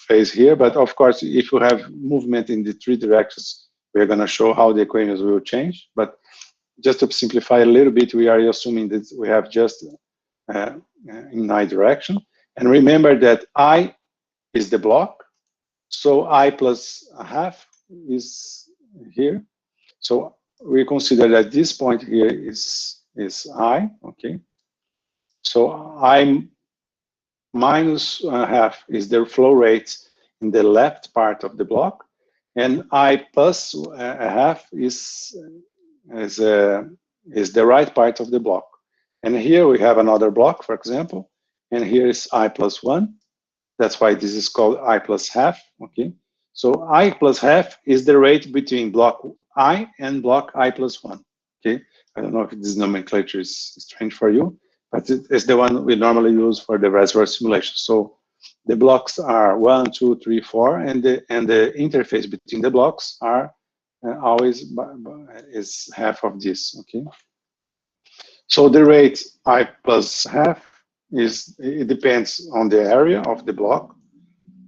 phase here, but of course, if you have movement in the 3 directions, we're going to show how the equations will change. But just to simplify a little bit, we are assuming that we have just in I direction. And remember that I is the block, so I plus a half is here. So we consider that this point here is I, okay? So I minus a half is the flow rate in the left part of the block, and I plus a half is the right part of the block. And here we have another block, for example, and here is I plus 1. That's why this is called I plus half, okay? So I plus half is the rate between block I and block I plus 1, okay? I don't know if this nomenclature is strange for you, but it's the one we normally use for the reservoir simulation. So the blocks are 1, 2, 3, 4, and the interface between the blocks are always is half of this, okay? So the rate I plus half it depends on the area of the block,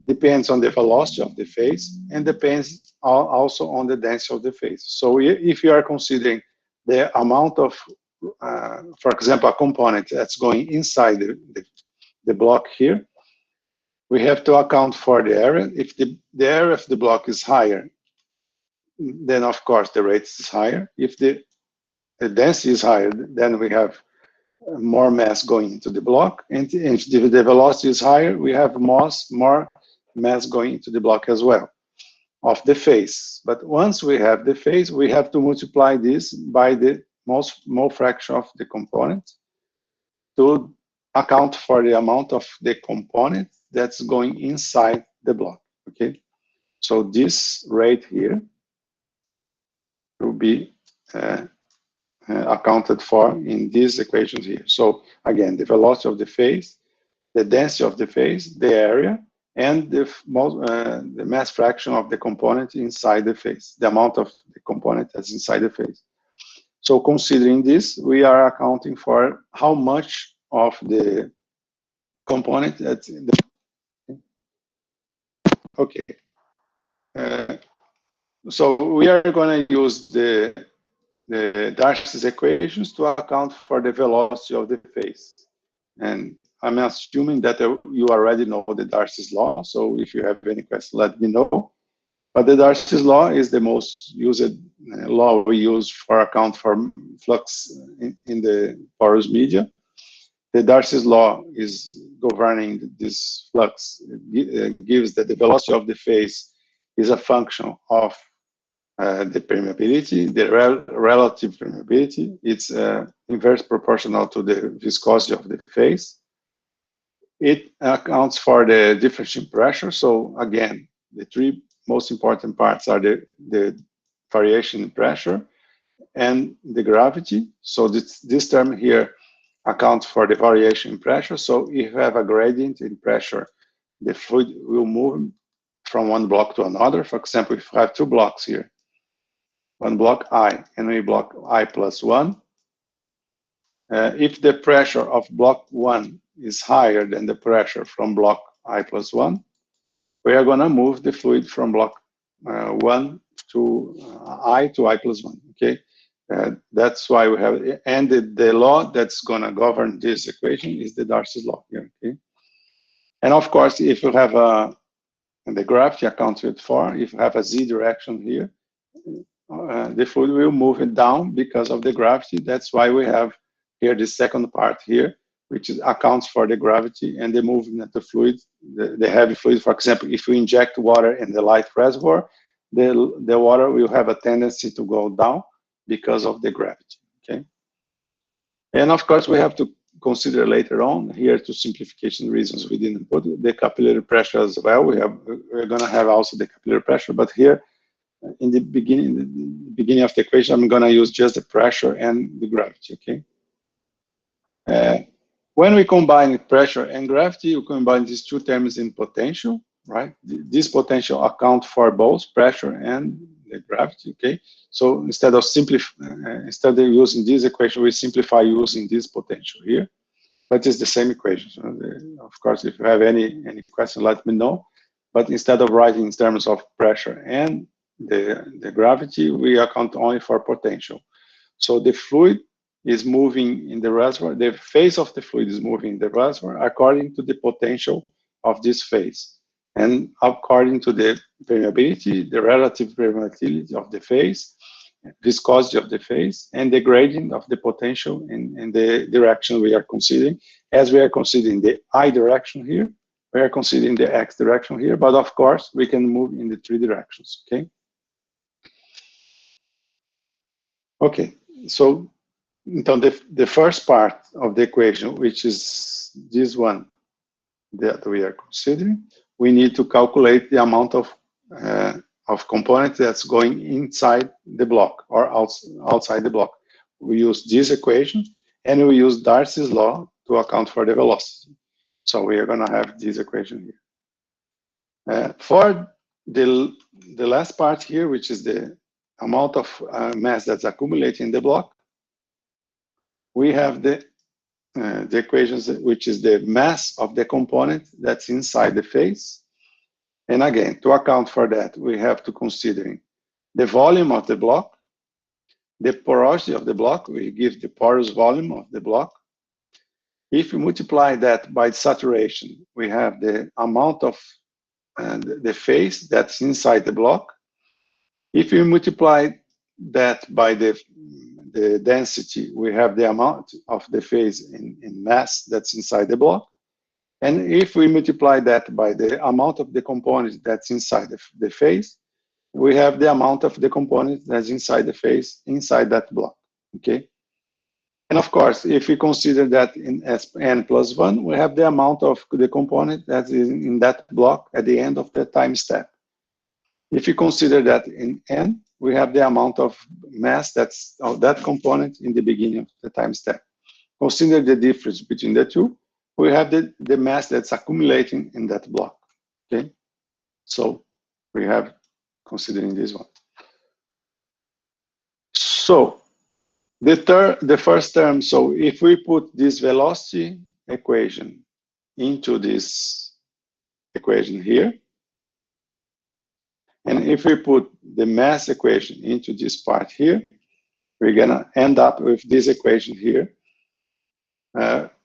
depends on the velocity of the phase, and depends also on the density of the phase. So if you are considering the amount of, for example, a component that's going inside the block here, we have to account for the area. If the area of the block is higher, then of course the rate is higher. If the density is higher, then we have more mass going into the block. And if the velocity is higher, we have more mass going into the block as well of the phase. But once we have the phase, we have to multiply this by the mole fraction of the component to account for the amount of the component that's going inside the block, okay? So this rate here will be accounted for in these equations here. So again, the velocity of the phase, the density of the phase, the area, and the mass fraction of the component inside the phase, the amount of the component that's inside the phase. So considering this, we are accounting for how much of the component that's in the, okay. So we are going to use the Darcy's equations to account for the velocity of the phase. And I'm assuming that you already know the Darcy's law. So if you have any questions, let me know. But the Darcy's law is the most used law we use for account for flux in the porous media. The Darcy's law is governing this flux. It gives that the velocity of the phase is a function of the permeability, the relative permeability. It's inverse proportional to the viscosity of the phase. It accounts for the difference in pressure. So again, the 3 most important parts are the variation in pressure and the gravity. So this term here accounts for the variation in pressure. So if you have a gradient in pressure, the fluid will move from one block to another. For example, if you have 2 blocks here, one block I and we block I plus 1, if the pressure of block 1 is higher than the pressure from block I plus 1, we are going to move the fluid from block 1 to I to I plus 1, okay? That's why we have, and the law that's gonna govern this equation is the Darcy's law here, okay? And of course, if you have the gravity accounted for, if you have a z direction here, the fluid will move it down because of the gravity. That's why we have here the second part here, which accounts for the gravity and the movement of the fluid, the heavy fluid. For example, if we inject water in the light reservoir, the water will have a tendency to go down because of the gravity, okay? And of course, we have to consider later on here, to simplification reasons, we didn't put the capillary pressure as well. We're gonna have also the capillary pressure, but here in the beginning of the equation, I'm gonna use just the pressure and the gravity, okay? When we combine pressure and gravity, we combine these two terms in potential, right? This potential account for both pressure and the gravity, okay? So instead of using this equation, we simplify using this potential here, but it's the same equation. So of course, if you have any question, let me know. But instead of writing in terms of pressure and the gravity, we account only for potential. So the fluid is moving in the reservoir, the phase of the fluid is moving in the reservoir according to the potential of this phase. And according to the permeability, the relative permeability of the phase, viscosity of the phase, and the gradient of the potential in the direction we are considering. As we are considering the I direction here, we are considering the X direction here, but of course, we can move in the three directions, okay? Okay, so the first part of the equation, which is this one that we are considering, we need to calculate the amount of components that's going inside the block or outside the block. We use this equation, and we use Darcy's law to account for the velocity. So we are going to have this equation here. For the last part here, which is the amount of mass that's accumulated in the block, we have the equations, which is the mass of the component that's inside the phase. And again, to account for that, we have to consider the volume of the block, the porosity of the block, we give the porous volume of the block. If we multiply that by saturation, we have the amount of the phase that's inside the block. If we multiply that by the density, we have the amount of the phase in mass that's inside the block. And if we multiply that by the amount of the component that's inside the phase, we have the amount of the component that's inside the phase inside that block, okay? And of course, if we consider that in n plus 1, we have the amount of the component that is in that block at the end of the time step. If you consider that in n, we have the amount of mass that's of that component in the beginning of the time step. Consider the difference between the two. We have the mass that's accumulating in that block, okay? So we have considering this one. So the first term, so if we put this velocity equation into this equation here, and if we put the mass equation into this part here, we're gonna end up with this equation here.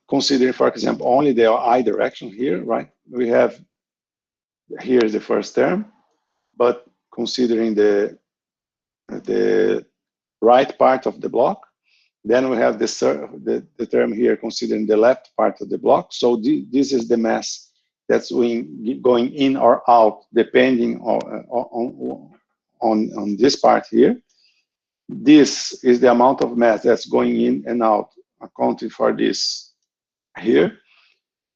Considering, for example, only the I direction here, right? We have, here's the first term, but considering the right part of the block, then we have the term here considering the left part of the block. So this is the mass that's going in or out depending on this part here. This is the amount of mass that's going in and out, accounting for this here.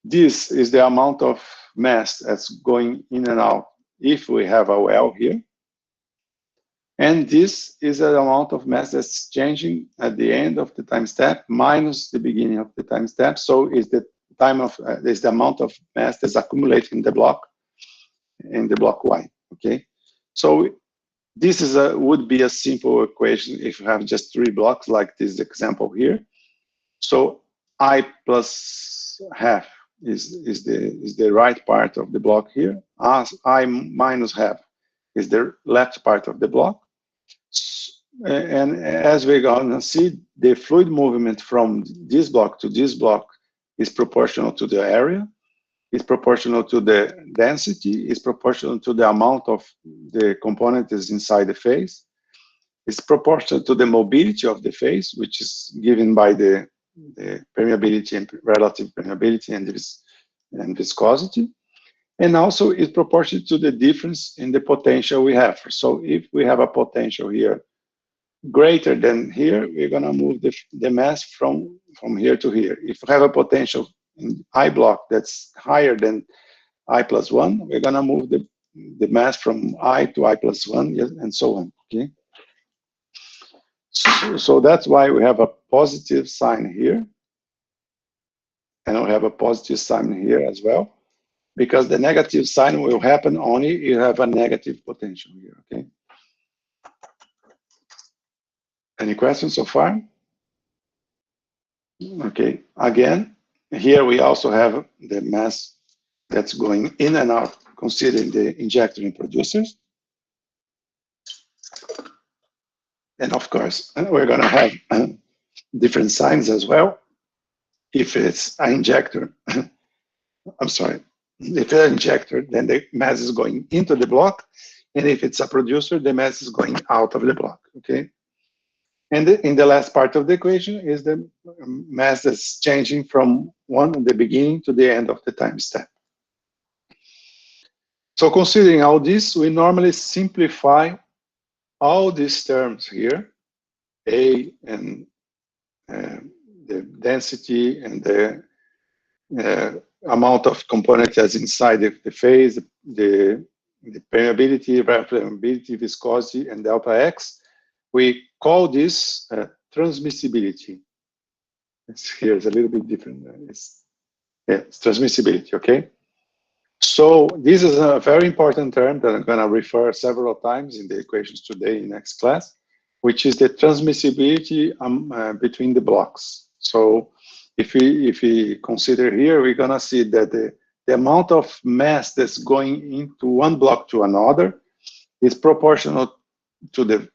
This is the amount of mass that's going in and out if we have a well here. And this is an amount of mass that's changing at the end of the time step minus the beginning of the time step. So is the time of is the amount of mass that's accumulated in the block Y. Okay. So this is would be a simple equation if you have just 3 blocks like this example here. So I plus half is the right part of the block here. As I minus half is the left part of the block. And as we're going to see, the fluid movement from this block to this block is proportional to the area, is proportional to the density, is proportional to the amount of the component is inside the phase. It's proportional to the mobility of the phase, which is given by the permeability and relative permeability and viscosity. And also is proportional to the difference in the potential we have. So if we have a potential here greater than here, we're going to move the mass from here to here. If we have a potential in I block that's higher than I plus 1, we're going to move the mass from I to I plus 1, and so on. Okay. So that's why we have a positive sign here, and we have a positive sign here as well, because the negative sign will happen only if you have a negative potential here. Okay. Any questions so far? Okay. Again, here we also have the mass that's going in and out, considering the injector and producers. And of course, we're going to have different signs as well. If it's an injector, I'm sorry, if it's an injector, then the mass is going into the block. And if it's a producer, the mass is going out of the block, okay? And in the last part of the equation is the mass that's changing from the beginning to the end of the time step. So considering all this, we normally simplify all these terms here, A and the density and the amount of component that's inside the phase, the permeability, permeability, viscosity, and delta X. We call this transmissibility. Here's a little bit different. It's transmissibility, okay? So this is a very important term that I'm going to refer several times in the equations today in next class, which is the transmissibility between the blocks. So if we consider here, we're going to see that the amount of mass that's going into one block to another is proportional to the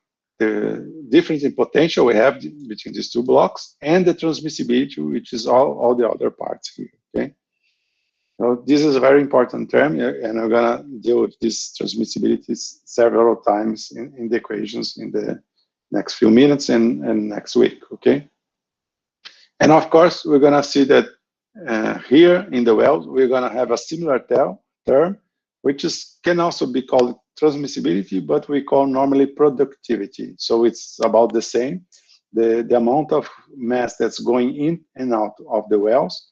difference in potential we have between these two blocks and the transmissibility, which is all the other parts here, okay? So this is a very important term, and we're going to deal with this transmissibility several times in the equations in the next few minutes and next week, okay? And of course, we're going to see that here in the well, we're going to have a similar term, which can also be called transmissibility, but we call normally productivity. So it's about the same. The amount of mass that's going in and out of the wells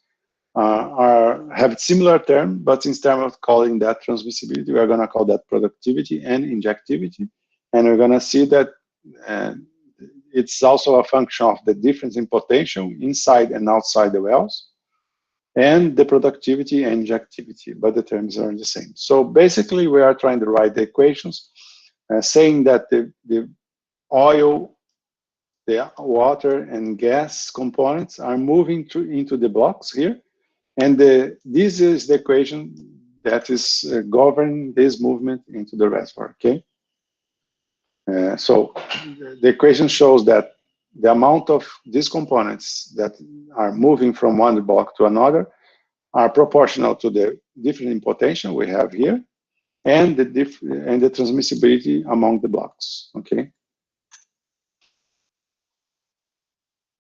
have similar term, but instead of calling that transmissibility, we're going to call that productivity and injectivity. And we're going to see that it's also a function of the difference in potential inside and outside the wells, and the productivity and injectivity, but the terms are the same. So basically, we are trying to write the equations saying that the oil, the water, and gas components are moving into the blocks here. And this is the equation that is governing this movement into the reservoir, okay? So the equation shows that the amount of these components that are moving from one block to another are proportional to the difference in potential we have here and the transmissibility among the blocks, okay?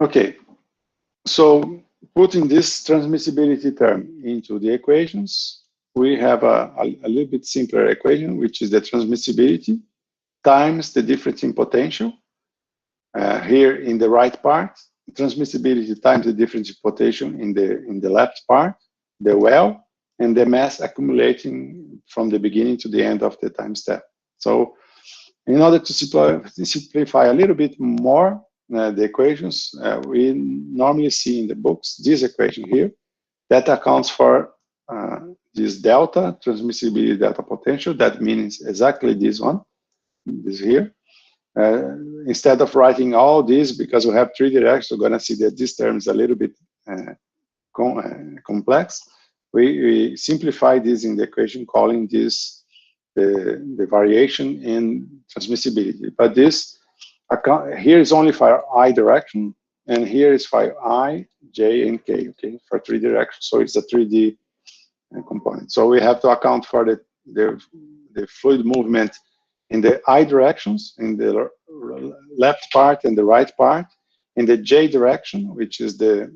Okay, so putting this transmissibility term into the equations, we have a little bit simpler equation, which is the transmissibility times the difference in potential. Here in the right part, transmissibility times the difference in potential in the left part, the well, and the mass accumulating from the beginning to the end of the time step. So in order to simplify a little bit more the equations, we normally see in the books this equation here that accounts for this delta, transmissibility delta potential. That means exactly this one, this here. Instead of writing all this, because we have three directions, we're going to see that this term is a little bit complex. We simplify this in the equation, calling this the variation in transmissibility. But this account here is only for I direction, and here is for I, J, and K, okay, for 3 directions. So it's a 3D component. So we have to account for the fluid movement in the I directions, in the left part and the right part, in the J direction, which is the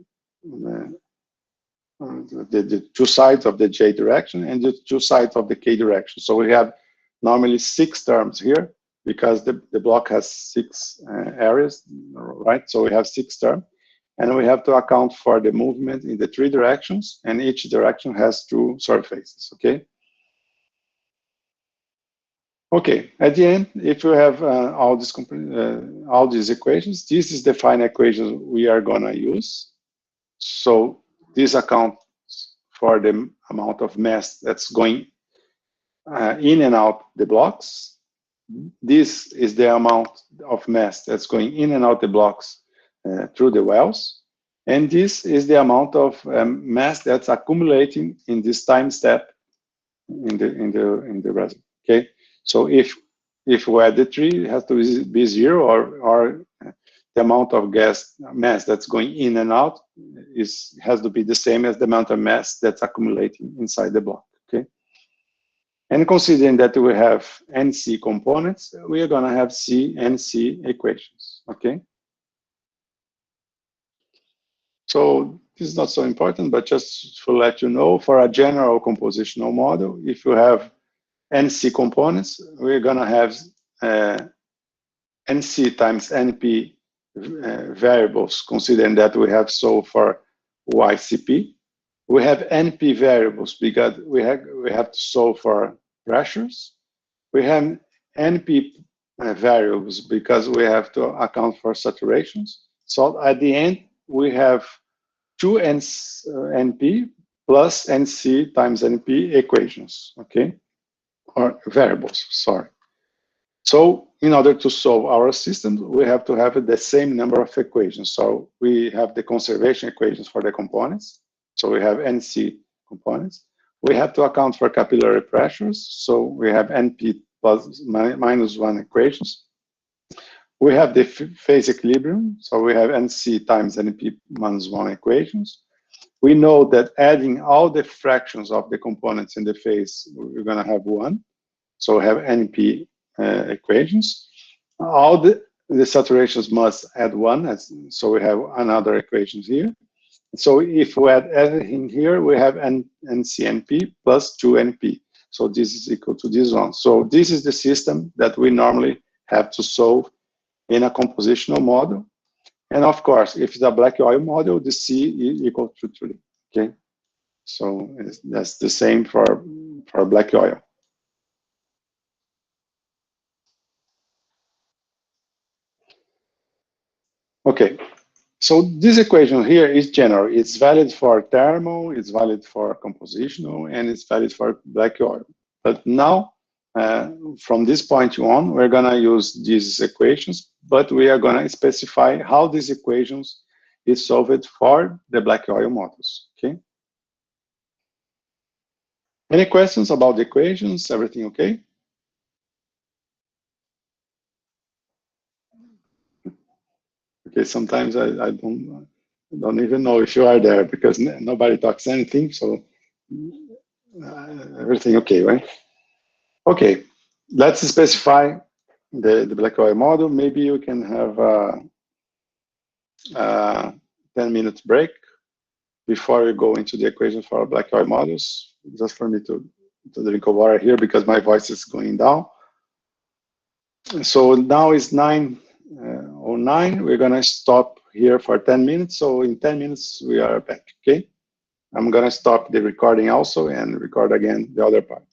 2 sides of the J direction, and the 2 sides of the K direction. So we have normally 6 terms here, because the block has 6 areas, right? So we have 6 terms, and we have to account for the movement in the 3 directions, and each direction has 2 surfaces, okay? Okay, at the end, if you have all these equations, this is the final equation we are gonna use. So this accounts for the amount of mass that's going in and out the blocks. This is the amount of mass that's going in and out the blocks through the wells. And this is the amount of mass that's accumulating in this time step in the reservoir, okay? So if we add the 3, it has to be 0, or the amount of gas mass that's going in and out has to be the same as the amount of mass that's accumulating inside the block, okay? And considering that we have NC components, we are gonna have C and C equations, okay? So this is not so important, but just to let you know, for a general compositional model, if you have NC components, we're gonna have NC times NP variables, considering that we have solved for YCP. We have NP variables because we have to solve for pressures. We have NP variables because we have to account for saturations. So at the end, we have 2 NP plus NC times NP equations, okay? Or variables, sorry. So in order to solve our system, we have to have the same number of equations. So we have the conservation equations for the components. So we have NC components. We have to account for capillary pressures. So we have NP plus minus 1 equations. We have the phase equilibrium. So we have NC times NP minus 1 equations. We know that adding all the fractions of the components in the phase, we're going to have 1. So we have NP equations. All the saturations must add 1, so we have another equation here. So if we add everything here, we have NCNP plus 2NP. So this is equal to this one. So this is the system that we normally have to solve in a compositional model. And of course, if it's a black oil model, the C is equal to 3, okay? So that's the same for black oil. Okay, so this equation here is general. It's valid for thermal, it's valid for compositional, and it's valid for black oil. But now, from this point on, we're gonna use these equations, but we are gonna specify how these equations is solved for the black oil models, okay? Any questions about the equations? Everything okay? Okay, sometimes I don't even know if you are there because nobody talks anything, so everything okay, right? Okay, let's specify the black oil model. Maybe you can have a 10-minute break before you go into the equation for black oil models, just for me to drink a water here because my voice is going down. So now it's 9:09. We're gonna stop here for 10 minutes. So in 10 minutes, we are back, okay? I'm gonna stop the recording also and record again the other part.